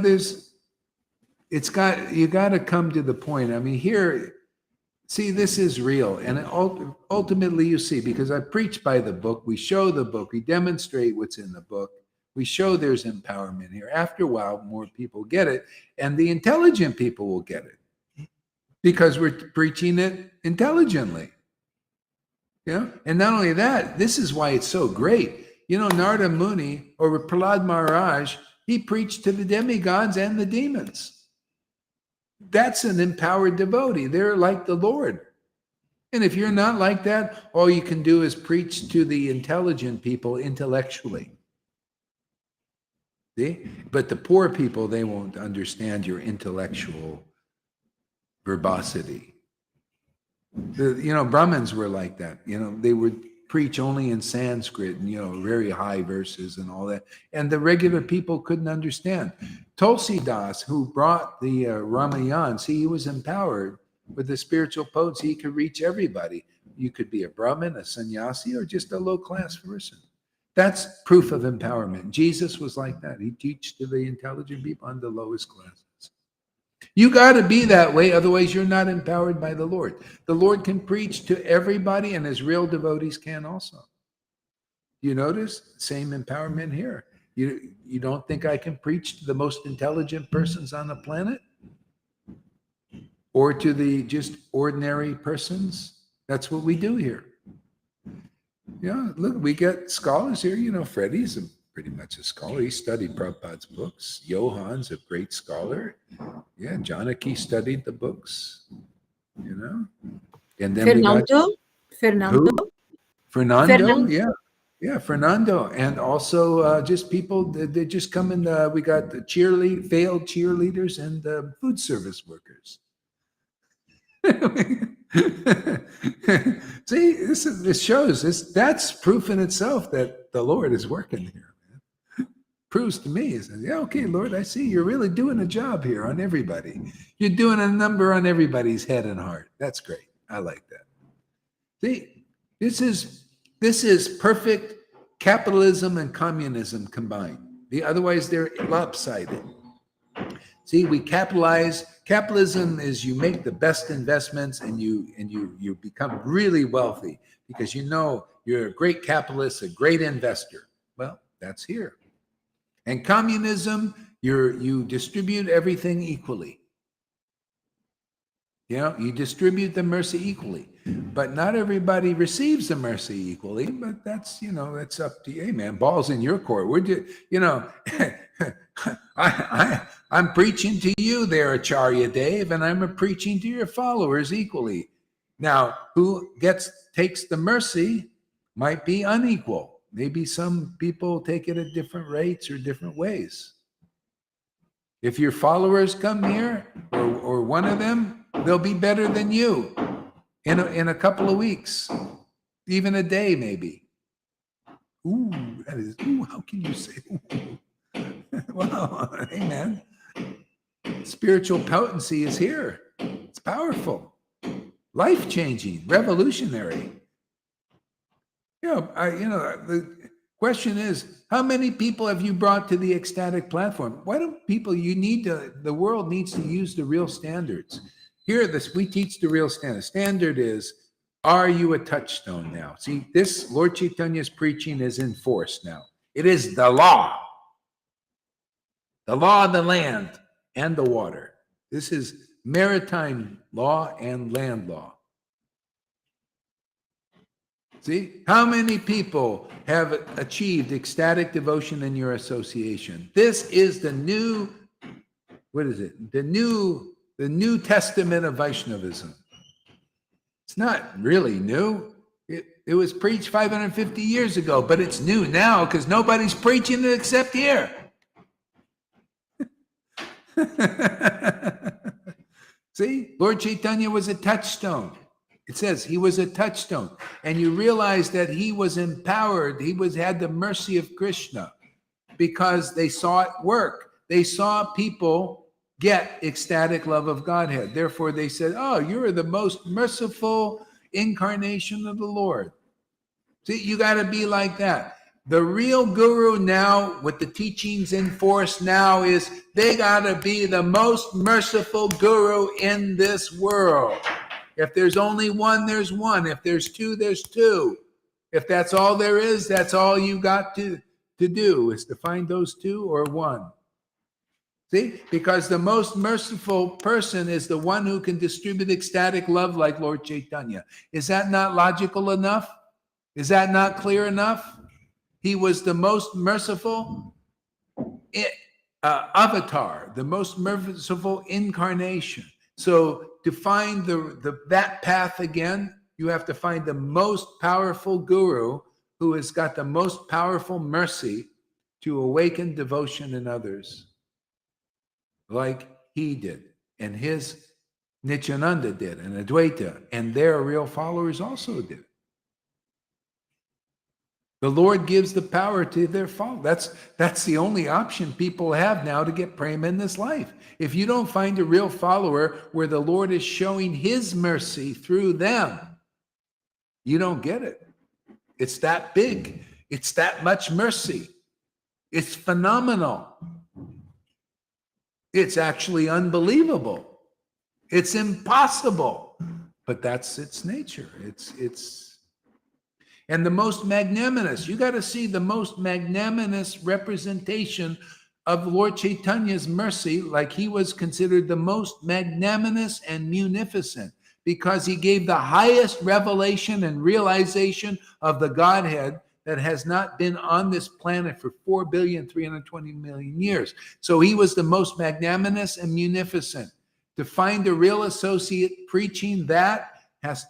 you got to come to the point. I mean, here, see, this is real. And ultimately, you see, because I preach by the book, we show the book, we demonstrate what's in the book, we show there's empowerment here. After a while, more people get it, and the intelligent people will get it because we're preaching it intelligently. Yeah. And not only that, this is why it's so great. You know, Narada Muni or Prahlad Maharaj, he preached to the demigods and the demons. That's an empowered devotee. They're like the Lord. And if you're not like that, all you can do is preach to the intelligent people intellectually. See? But the poor people, they won't understand your intellectual verbosity. Brahmins were like that. They would preach only in Sanskrit and, very high verses and all that. And the regular people couldn't understand. Tulsidas, who brought the Ramayana, see, he was empowered with the spiritual potency. He could reach everybody. You could be a Brahmin, a sannyasi, or just a low-class person. That's proof of empowerment. Jesus was like that. He teach to the intelligent people on the lowest classes. You got to be that way, otherwise you're not empowered by the Lord. The Lord can preach to everybody, and his real devotees can also. You notice? Same empowerment here. You don't think I can preach to the most intelligent persons on the planet? Or to the just ordinary persons? That's what we do here. Yeah, look, we get scholars here. Freddie's pretty much a scholar. He studied Prabhupada's books. Johan's a great scholar. Yeah, Janaki studied the books, And then Fernando, yeah, Fernando. And also just people, they just come in, we got the failed cheerleaders and food service workers. See, this shows this. That's proof in itself that the Lord is working here. Man. Proves to me, says, yeah, okay, Lord, I see you're really doing a job here on everybody. You're doing a number on everybody's head and heart. That's great. I like that. See, this is perfect capitalism and communism combined. Otherwise, they're lopsided. See, we capitalize. Capitalism is you make the best investments and you become really wealthy because you're a great capitalist, a great investor. Well, that's here. And communism, you distribute everything equally. You distribute the mercy equally, but not everybody receives the mercy equally. But that's that's up to you. Hey, man, ball's in your court. We're just, I'm preaching to you there, Acharya Dave, and I'm preaching to your followers equally. Now, who takes the mercy might be unequal. Maybe some people take it at different rates or different ways. If your followers come here, or one of them, they'll be better than you in a couple of weeks, even a day, maybe. Ooh, how can you say? Wow, hey man, spiritual potency is here. It's powerful, life-changing, revolutionary. The question is, how many people have you brought to the ecstatic platform? Why don't people? The world needs to use the real standards. Here, we teach the real standard. Standard is, are you a touchstone now? See, this Lord Chaitanya's preaching is in force now. It is the law of the land and the water. This is maritime law and land law. See, how many people have achieved ecstatic devotion in your association? This is the new, what is it? The New Testament of Vaishnavism. It's not really new. It was preached 550 years ago, but it's new now because nobody's preaching it except here. See, Lord Caitanya was a touchstone. It says he was a touchstone. And you realize that he was empowered. He had the mercy of Krishna because they saw it work. They saw people get ecstatic love of Godhead. Therefore, they said, oh, you're the most merciful incarnation of the Lord. See, you got to be like that. The real guru now, with the teachings in force now, is they got to be the most merciful guru in this world. If there's only one, there's one. If there's two, there's two. If that's all there is, that's all you got to do, is to find those two or one. See? Because the most merciful person is the one who can distribute ecstatic love like Lord Caitanya. Is that not logical enough? Is that not clear enough? He was the most merciful avatar, the most merciful incarnation. So to find that path again, you have to find the most powerful guru who has got the most powerful mercy to awaken devotion in others, like he did, and his Nityananda did, and Advaita, and their real followers also did. The Lord gives the power to their followers. That's the only option people have now to get prema in this life. If you don't find a real follower where the Lord is showing his mercy through them, you don't get it. It's that big. It's that much mercy. It's phenomenal. It's actually unbelievable. It's impossible. But that's its nature. And the most magnanimous, you got to see the most magnanimous representation of Lord Chaitanya's mercy, like he was considered the most magnanimous and munificent, because he gave the highest revelation and realization of the Godhead that has not been on this planet for 4,320,000,000 years. So he was the most magnanimous and munificent. To find a real associate preaching that,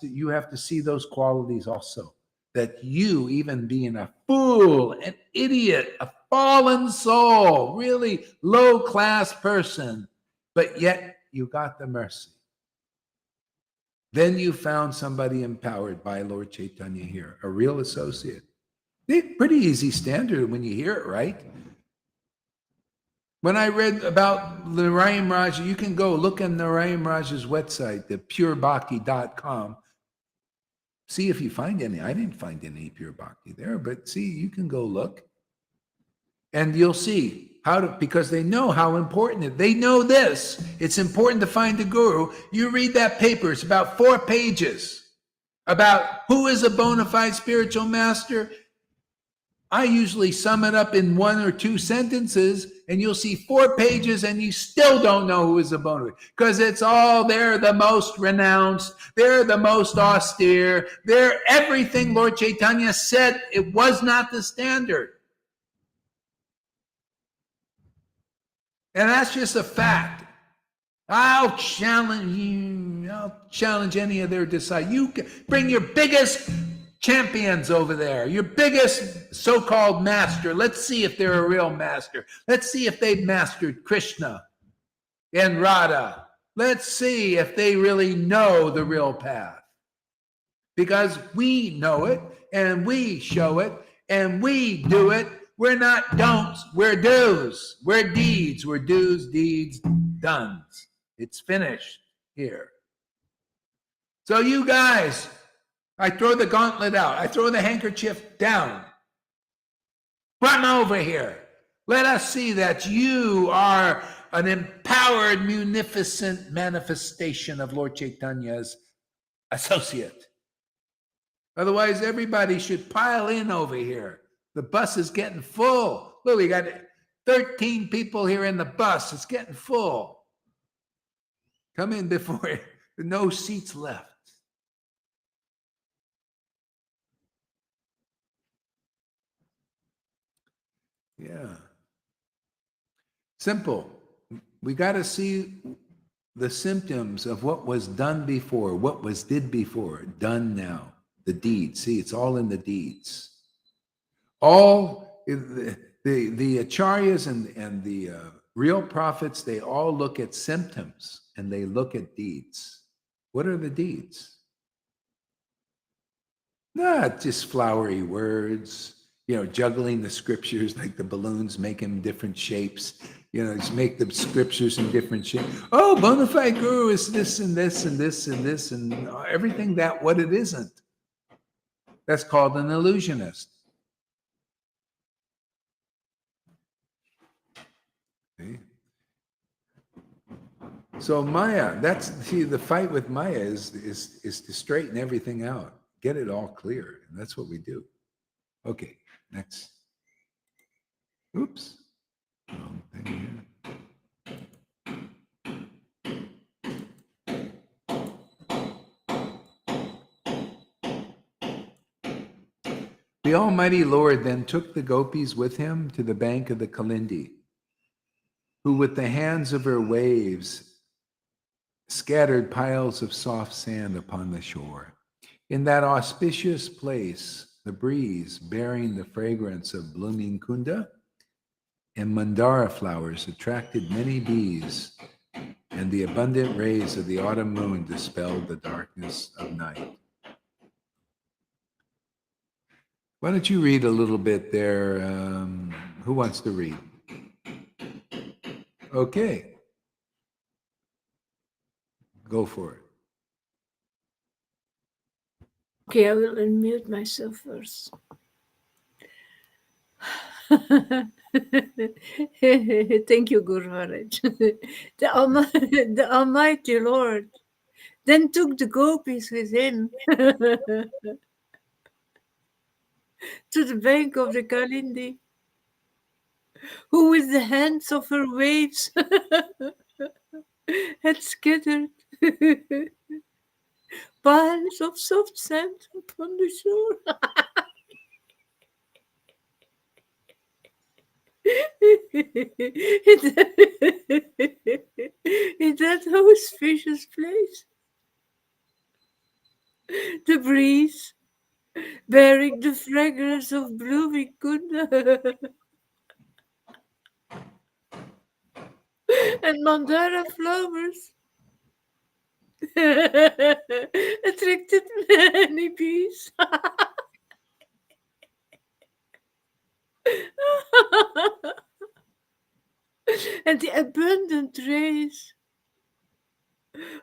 you have to see those qualities also. That you, even being a fool, an idiot, a fallen soul, really low-class person, but yet you got the mercy. Then you found somebody empowered by Lord Caitanya here, a real associate. Pretty easy standard when you hear it, right? When I read about Narayan Raja, you can go look on Narayan Raja's website, the purebhakti.com. See if you find any. I didn't find any pure bhakti there, but see, you can go look. And you'll see because they know how important it is. They know this. It's important to find a guru. You read that paper, it's about 4 pages about who is a bona fide spiritual master. I usually sum it up in 1 or 2 sentences, and you'll see 4 pages and you still don't know who is a bona fide, because it's all, they're the most renounced, they're the most austere, they're everything Lord Caitanya said it was not the standard. And that's just a fact. I'll challenge you, I'll challenge any of their disciples. You can bring your biggest champions over there, your biggest so-called master. Let's see if they're a real master. Let's see if they've mastered Krishna and Radha. Let's see if they really know the real path. Because we know it, and we show it, and we do it. We're not don'ts, we're do's. We're deeds, we're do's, deeds, done's. It's finished here. So you guys, I throw the gauntlet out. I throw the handkerchief down. Run over here. Let us see that you are an empowered, munificent manifestation of Lord Chaitanya's associate. Otherwise, everybody should pile in over here. The bus is getting full. Look, we got 13 people here in the bus. It's getting full. Come in before no seats left. Yeah. Simple. We got to see the symptoms of what was done before, what was did before, done now. The deeds. See, it's all in the deeds. All the acharyas and the real prophets, they all look at symptoms and they look at deeds. What are the deeds? Not just flowery words. Juggling the scriptures like the balloons, make them different shapes. Just make the scriptures in different shapes. Oh, bona fide guru is this and this and this and this and everything that what it isn't. That's called an illusionist. See? So Maya, the fight with Maya is to straighten everything out, get it all clear, and that's what we do. Okay, next. Oops. Wrong thing here. The Almighty Lord then took the gopis with him to the bank of the Kalindi, who with the hands of her waves scattered piles of soft sand upon the shore. In that auspicious place, the breeze, bearing the fragrance of blooming kunda and mandara flowers, attracted many bees, and the abundant rays of the autumn moon dispelled the darkness of night. Why don't you read a little bit there? Who wants to read? Okay. Go for it. Okay, I will unmute myself first. Thank you, Guru Maharaj. The Almighty Lord then took the gopis with him to the bank of the Kalindi, who with the hands of her waves had scattered piles of soft sand upon the shore. In that auspicious place, the breeze, bearing the fragrance of blooming kunda and mandara flowers, attracted many bees. And the abundant rays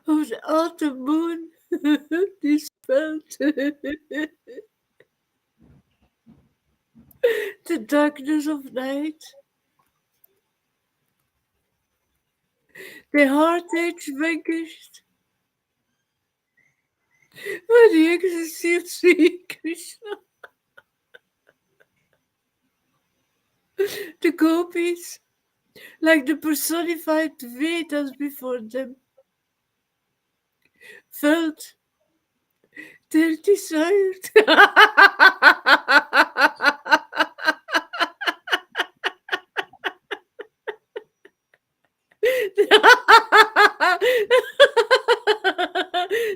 of the autumn moon dispelled the darkness of night. The heartache vanquished by the ecstasy of Sri Krishna. The gopis, like the personified Vedas before them, felt their desire.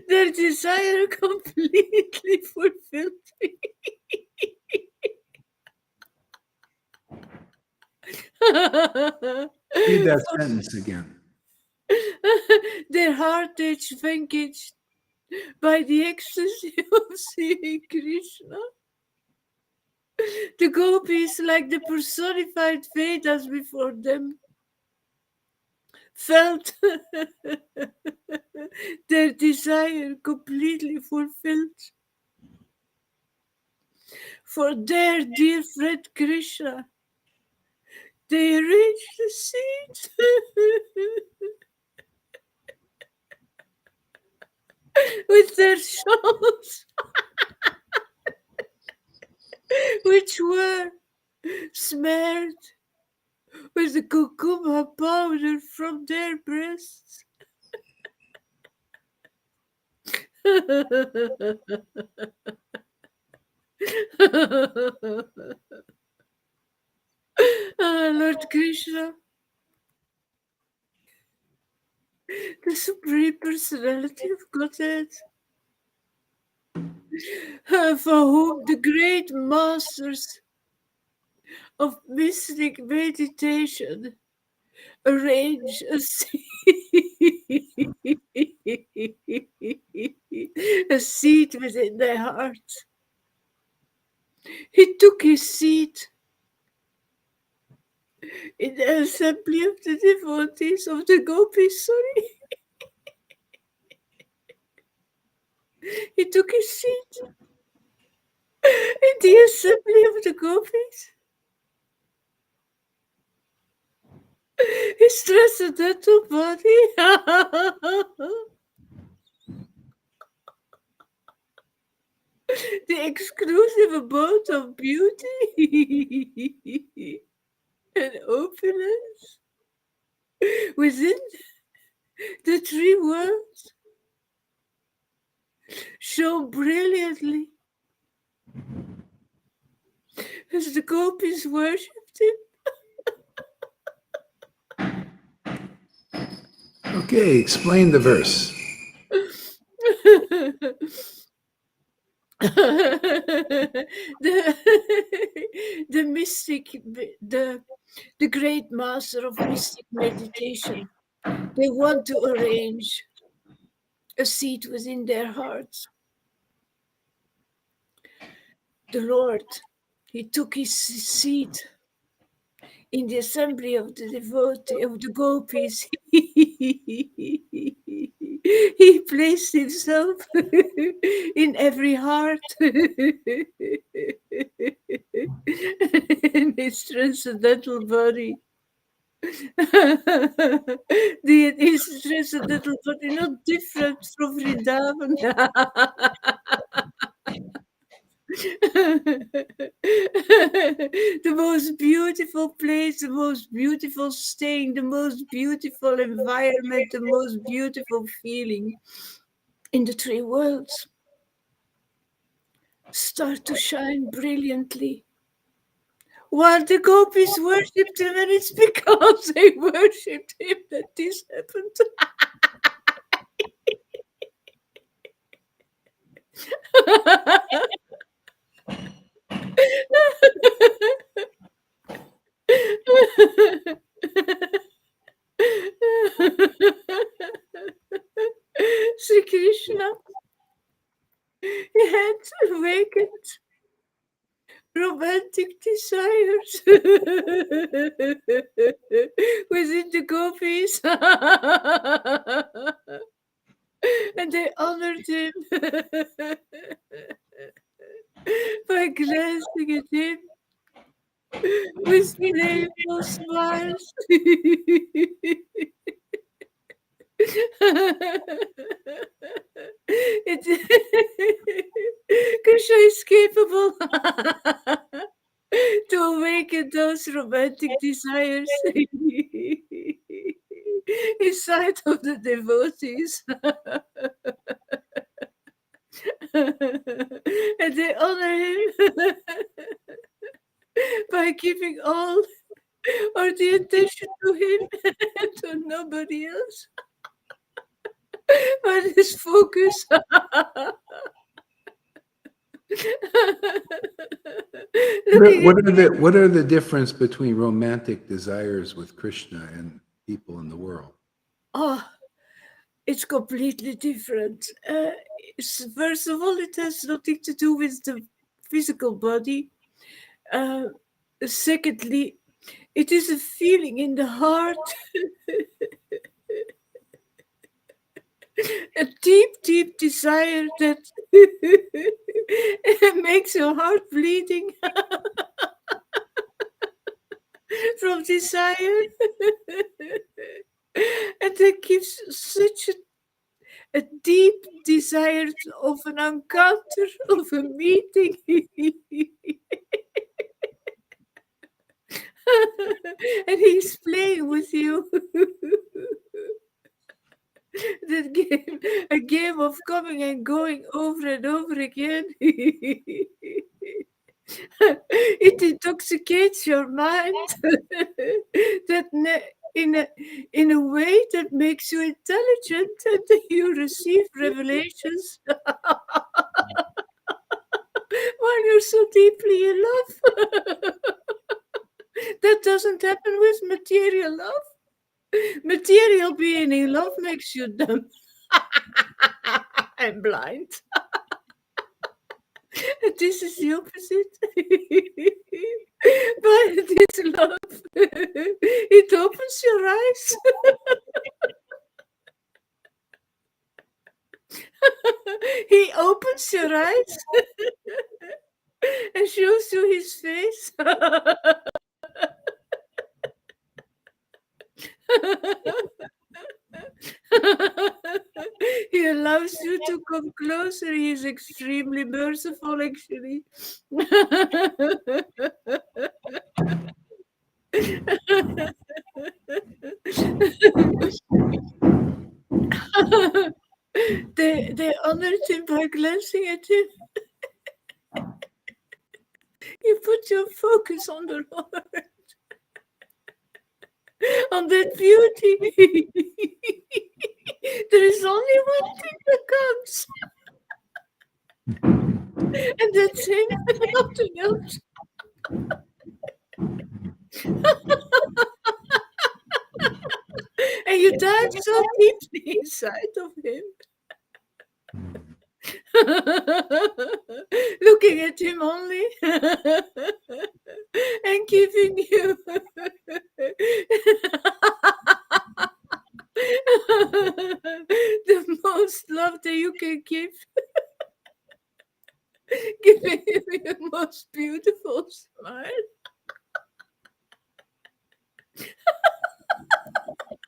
Their desire completely fulfilled. Read that sentence again. Their heartache vanquished by the ecstasy of seeing Krishna. The gopis, like the personified Vedas before them, felt their desire completely fulfilled. For their dear friend Krishna, they arranged the seats with their shawls, which were smeared with the cucumber powder from their breasts. Lord Krishna, the Supreme Personality of Godhead, for whom the great masters of mystic meditation arrange a seat within their heart. He took his seat in the assembly of the devotees of the gopis. He took his seat in the assembly of the gopis. his transcendental body. The exclusive abode of beauty and openness within the three worlds shone brilliantly as the gopis worshipped him. Okay, explain the verse. The mystic, the great master of mystic meditation, they want to arrange a seat within their hearts. The Lord, he took his seat in the assembly of the devotee of the gopis. He placed himself in every heart in his transcendental body. His transcendental body, not different from Vrindavan. The most beautiful place, the most beautiful staying, the most beautiful environment, the most beautiful feeling in the three worlds start to shine brilliantly. While the gopis worshipped him, and it's because they worshipped him that this happened. Sri Krishna, he had awakened romantic desires within the gopis. And they honored him by glancing at him with playful smiles. Krishna is capable to awaken those romantic desires inside of the devotees. And they honor him by giving all or the attention to him and to nobody else. But his focus. What are the difference between romantic desires with Krishna and people in the world? Oh, it's completely different. First of all, it has nothing to do with the physical body. Secondly, it is a feeling in the heart, a deep, deep desire that makes your heart bleeding from desire. And that gives such a deep desire of an encounter, of a meeting. And he's playing with you. That game, a game of coming and going over and over again. It intoxicates your mind that in a way that makes you intelligent, and you receive revelations while you're so deeply in love. That doesn't happen with material love. Material being in love makes you dumb and blind. This is the opposite. But this love, it opens your eyes. He opens your eyes and shows you his face. He allows you to come closer. He is extremely merciful, actually. They honored him by glancing at him. You put your focus on the Lord, on that beauty. There is only one thing that counts, and that's him, nothing else. And you dive so deeply inside of him. Looking at him only and giving you the most love that you can give, giving him your most beautiful smile.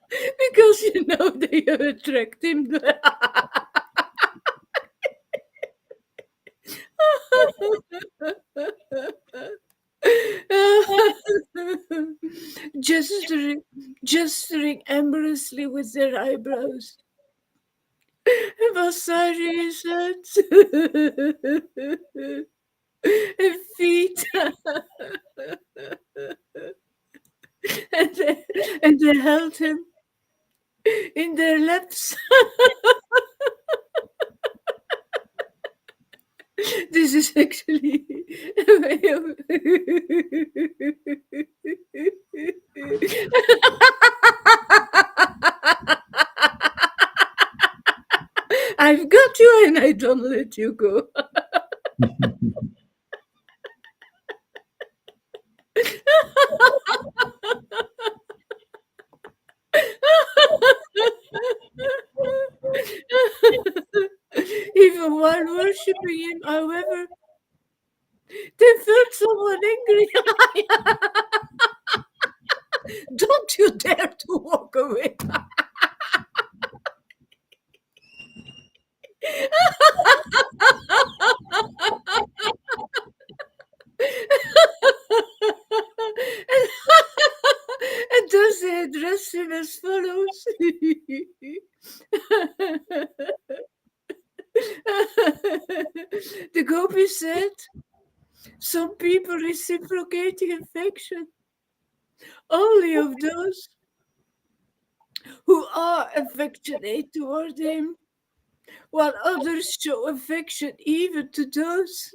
Because you know that you attract him. Gesturing amorously with their eyebrows, massaging his hands and feet, and they held him in their laps. This is actually a way of I've got you and I don't let you go. Even while worshipping him, however, they felt someone angry. Don't you dare to walk away. And thus they addressed him as follows. The gopi said, some people reciprocating affection only of those who are affectionate toward him, while others show affection even to those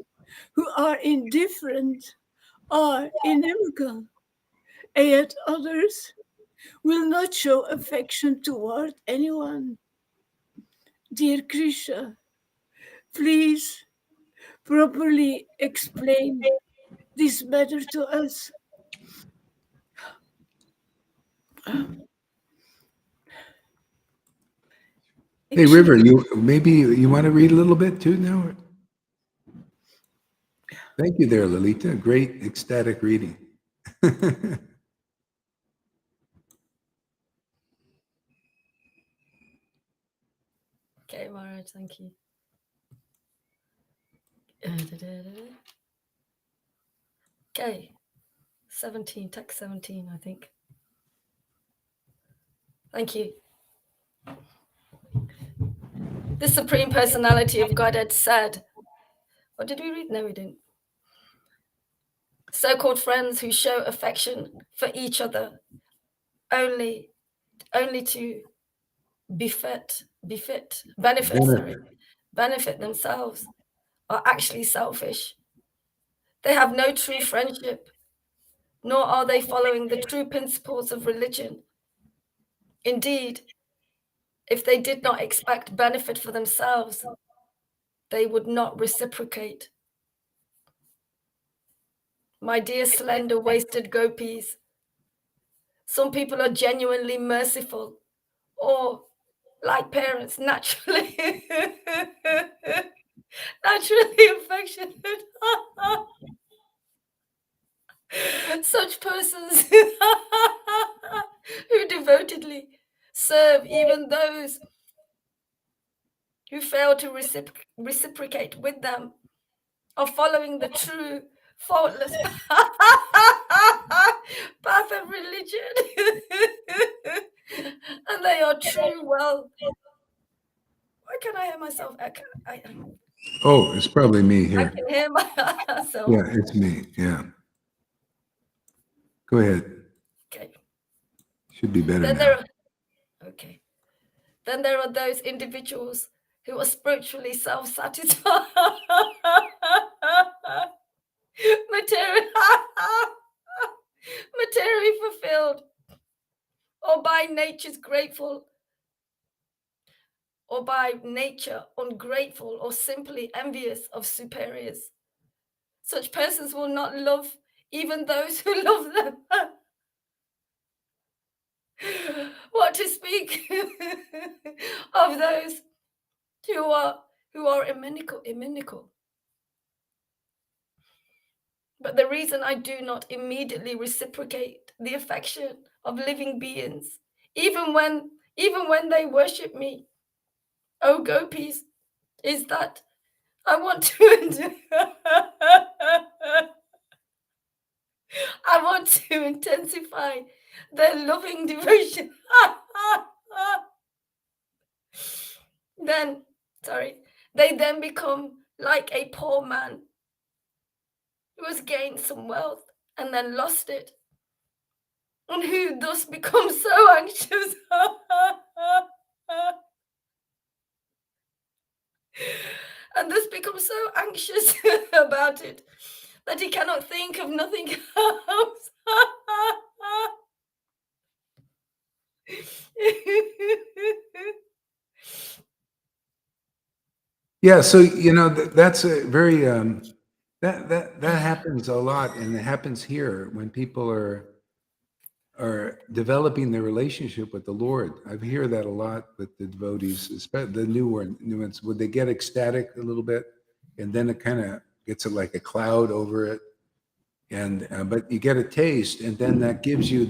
who are indifferent or inimical, and yet others will not show affection toward anyone. Dear Krishna, please properly explain this matter to us. Hey, River, you want to read a little bit too now? Thank you there, Lalita. Great ecstatic reading. Okay, Maharaj, thank you. Okay, 17, text 17, I think. Thank you. The Supreme Personality of Godhead said, what did we read? No, we didn't. So-called friends who show affection for each other only to benefit themselves are actually selfish. They have no true friendship, nor are they following the true principles of religion. Indeed, if they did not expect benefit for themselves, they would not reciprocate. My dear slender waisted gopis, some people are genuinely merciful or, like parents, naturally affectionate. Such persons who devotedly serve even those who fail to reciprocate with them, are following the true, faultless path of religion. And they are true well. Why can't I hear myself? Oh, it's probably me I here. can hear myself. Yeah, it's me. Yeah. Go ahead. Okay. Should be better Then now. okay. Then there are those individuals who are spiritually self-satisfied, materially fulfilled, or by nature's grateful, or by nature ungrateful, or simply envious of superiors. Such persons will not love even those who love them. What to speak of those who are inimical. But the reason I do not immediately reciprocate the affection of living beings, even when they worship me, oh gopis, is that I want to intensify their loving devotion. They then become like a poor man who has gained some wealth and then lost it, and who thus becomes so anxious and thus becomes so anxious about it that he cannot think of nothing else. Yeah, so that's a very that happens a lot, and it happens here when people are developing their relationship with the Lord. I hear that a lot with the devotees, especially the new ones. Would they get ecstatic a little bit, and then it kind of gets like a cloud over it, and but you get a taste, and then that gives you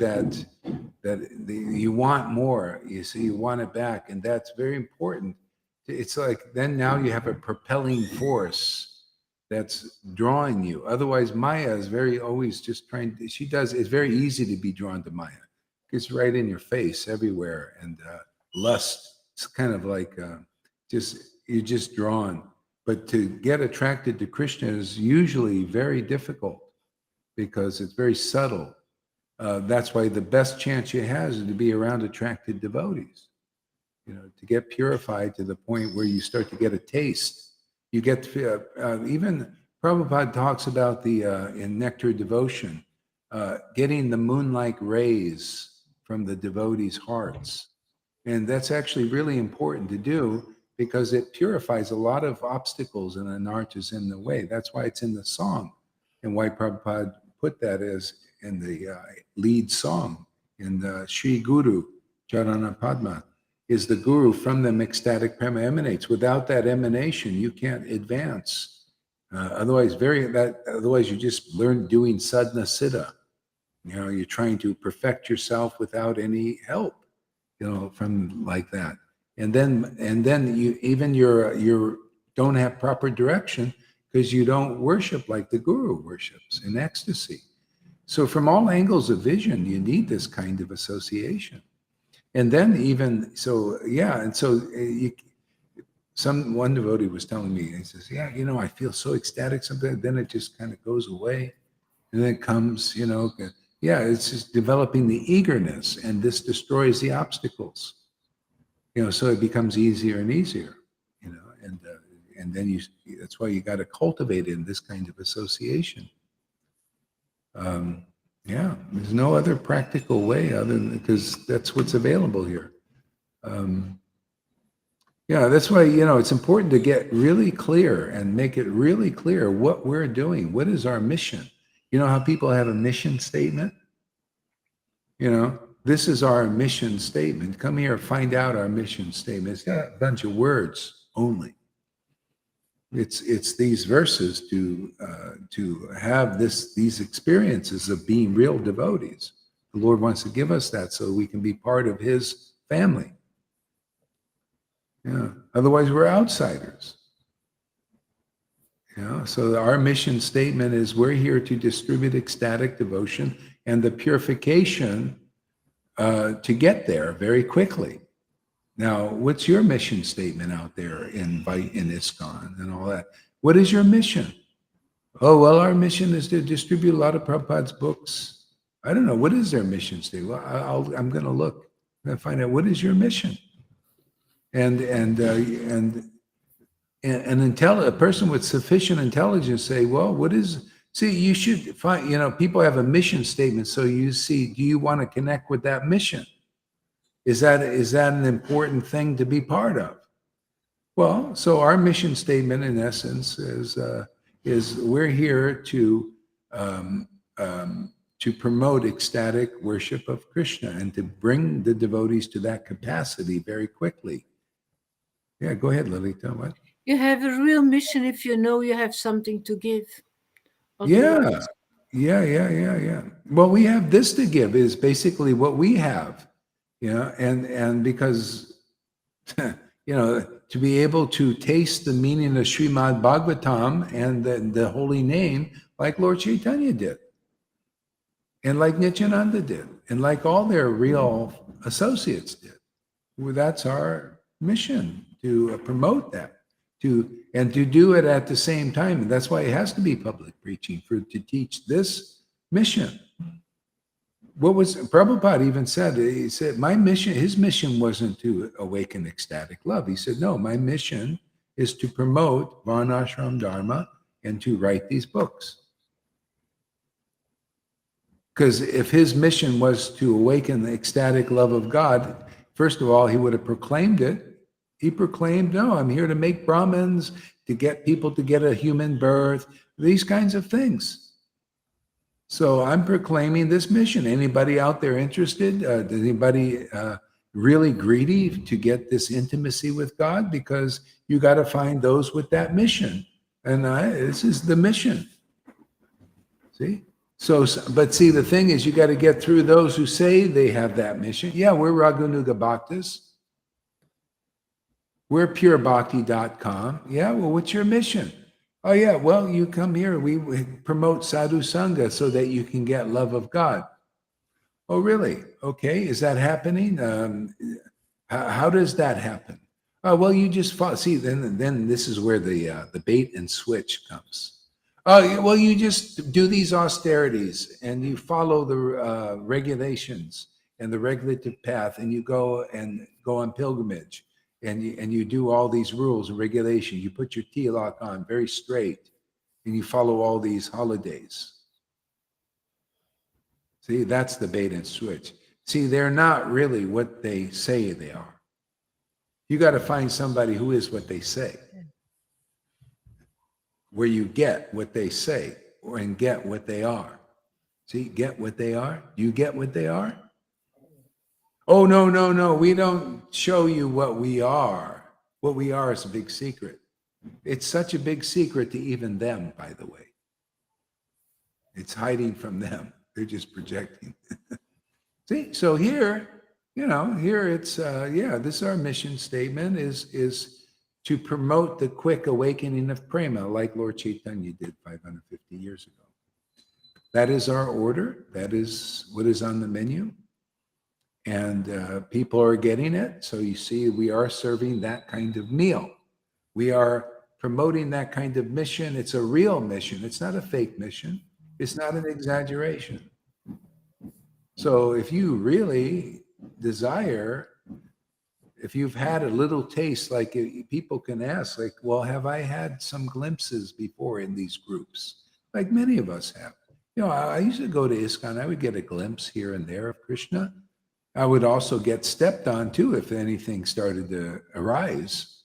you want more. You see, you want it back, and that's very important. It's like then now you have a propelling force that's drawing you. Otherwise, Maya is very always just trying. It's very easy to be drawn to Maya. It's right in your face everywhere, and lust. It's kind of like you're just drawn. But to get attracted to Krishna is usually very difficult because it's very subtle. That's why the best chance you have is to be around attracted devotees. To get purified to the point where you start to get a taste. You get even Prabhupada talks about in Nectar Devotion, getting the moon-like rays from the devotees' hearts. And that's actually really important to do because it purifies a lot of obstacles and anarthas in the way. That's why it's in the song, and why Prabhupada put that as in the lead song in the Sri Guru Charana Padma. Is the guru, from them ecstatic prema emanates. Without that emanation, you can't advance. Otherwise you just learn doing sadhana siddha. You're trying to perfect yourself without any help, from like that. And then you even you don't have proper direction because you don't worship like the guru worships in ecstasy. So from all angles of vision, you need this kind of association. And then one devotee was telling me, he says, I feel so ecstatic sometimes, then it just kind of goes away. And then it comes, it's just developing the eagerness, and this destroys the obstacles. So it becomes easier and easier, and then that's why you got to cultivate in this kind of association. There's no other practical way other than because that's what's available here. That's why, it's important to get really clear and make it really clear what we're doing. What is our mission? You know how people have a mission statement? This is our mission statement. Come here, find out our mission statement. It's got a bunch of words only. It's these verses to have these experiences of being real devotees. The Lord wants to give us that so we can be part of his family. Yeah. Otherwise, we're outsiders. So our mission statement is we're here to distribute ecstatic devotion and the purification to get there very quickly. Now, what's your mission statement out there in ISKCON and all that? What is your mission? Oh, well, our mission is to distribute a lot of Prabhupada's books. I don't know. What is their mission statement? Well, I'm going to look. I'm going to find out what is your mission. A person with sufficient intelligence say, well, what is? See, you should find. People have a mission statement, so you see. Do you want to connect with that mission? Is that an important thing to be part of? Well, so our mission statement, in essence, is we're here to promote ecstatic worship of Krishna and to bring the devotees to that capacity very quickly. Yeah, go ahead, Lalita. What? You have a real mission if you know you have something to give. Yeah. Well, we have this to give is basically what we have, and because, to be able to taste the meaning of Srimad Bhagavatam and the holy name like Lord Caitanya did, and like Nityananda did, and like all their real associates did. Well, that's our mission, to promote that. And to do it at the same time. And that's why it has to be public preaching to teach this mission. Prabhupada even said, he said, his mission wasn't to awaken ecstatic love. He said, no, my mission is to promote Varnashram Dharma and to write these books. Because if his mission was to awaken the ecstatic love of God, first of all, he would have proclaimed it. He proclaimed, no, I'm here to make Brahmins, to get people to get a human birth, these kinds of things. So I'm proclaiming this mission. Anybody out there interested? Anybody really greedy to get this intimacy with God? Because you got to find those with that mission. And this is the mission. See? But see, the thing is, you got to get through those who say they have that mission. Yeah, we're Raghunuga Bhaktas. We're purebhakti.com. Yeah, well, what's your mission? Oh, yeah, well, you come here. We promote Sadhu Sangha so that you can get love of God. Oh, really? Okay, is that happening? How does that happen? Oh, well, you just follow. See, then this is where the bait and switch comes. Oh, well, you just do these austerities and you follow the regulations and the regulative path, and you go on pilgrimage. And you do all these rules and regulations. You put your tilak on very straight, and you follow all these holidays. See, that's the bait and switch. See, they're not really what they say they are. You got to find somebody who is what they say, where you get what they say and get what they are. See, get what they are. Do you get what they are? Oh, no. We don't show you what we are. What we are is a big secret. It's such a big secret to even them, by the way. It's hiding from them. They're just projecting. See, so here it's, this is our mission statement is to promote the quick awakening of prema, like Lord Caitanya did 550 years ago. That is our order. That is what is on the menu. And people are getting it. So you see, we are serving that kind of meal. We are promoting that kind of mission. It's a real mission. It's not a fake mission. It's not an exaggeration. So if you really desire, if you've had a little taste, like people can ask, like, well, have I had some glimpses before in these groups? Like many of us have. I used to go to ISKCON. I would get a glimpse here and there of Krishna. I would also get stepped on too if anything started to arise.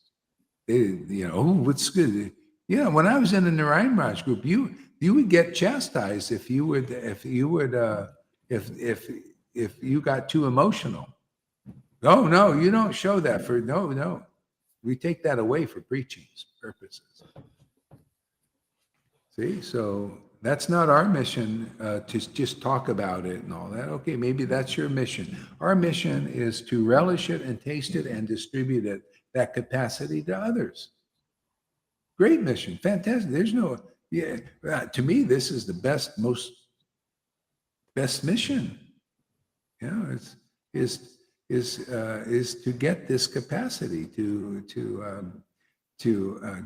What's good? When I was in the Narayan Raj group, you would get chastised if you got too emotional. No, you don't show that for no. We take that away for preaching purposes. See, so That's not our mission to just talk about it and all that. Okay, maybe that's your mission. Our mission is to relish it and taste it and distribute it, that capacity to others. Great mission, fantastic. There's no, yeah, to me, this is the best mission. You know, is to get this capacity to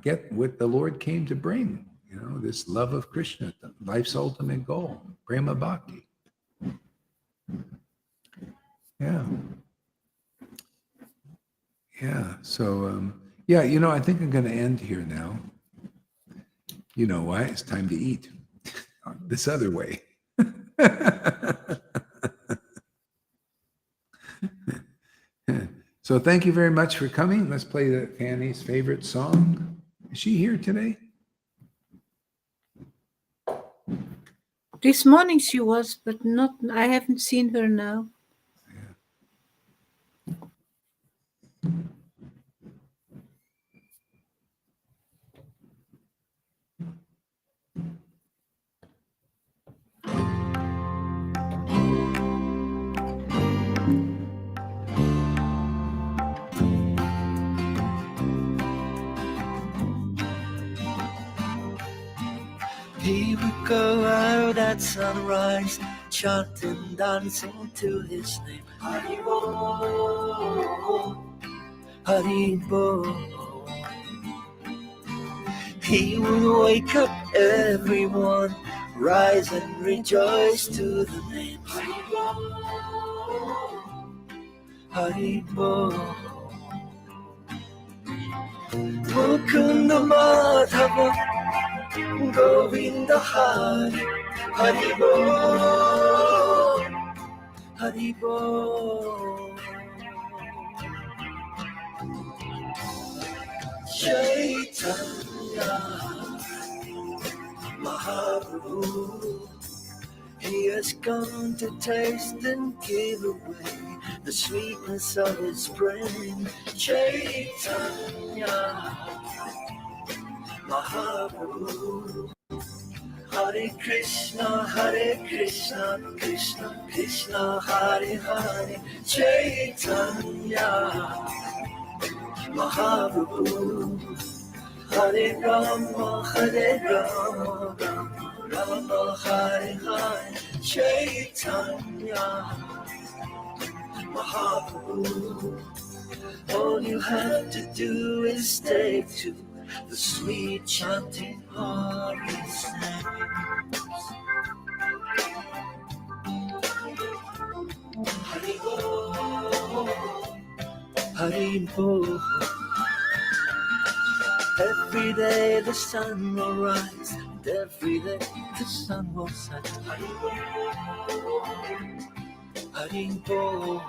get what the Lord came to bring. You know, this love of Krishna, life's ultimate goal, prema bhakti. Yeah. Yeah. So, yeah, you know, I think I'm going to end here now. You know why? It's time to eat this other way. So thank you very much for coming. Let's play Fanny's favorite song. Is she here today? This morning she was, but not. I haven't seen her now. He would go out at sunrise, chanting, dancing to his name. Haribo, Haribo. He would wake up everyone, rise and rejoice to the name. Haribo, Mukunda Madhava, Govinda Hari, Haribo, Haribo. Chaitanya Mahaprabhu, he has come to taste and give away the sweetness of his brain. Chaitanya Mahaprabhu, Hare Krishna, Krishna Krishna, Hare Hare. Chaitanya Mahaprabhu, Hare Rama, Rama Hare Hare. Chaitanya Mahaprabhu, all you have to do is take to the sweet chanting of his name. Haribo, Haribo. Every day the sun will rise, and every day the sun will set. Haribo, Haribo.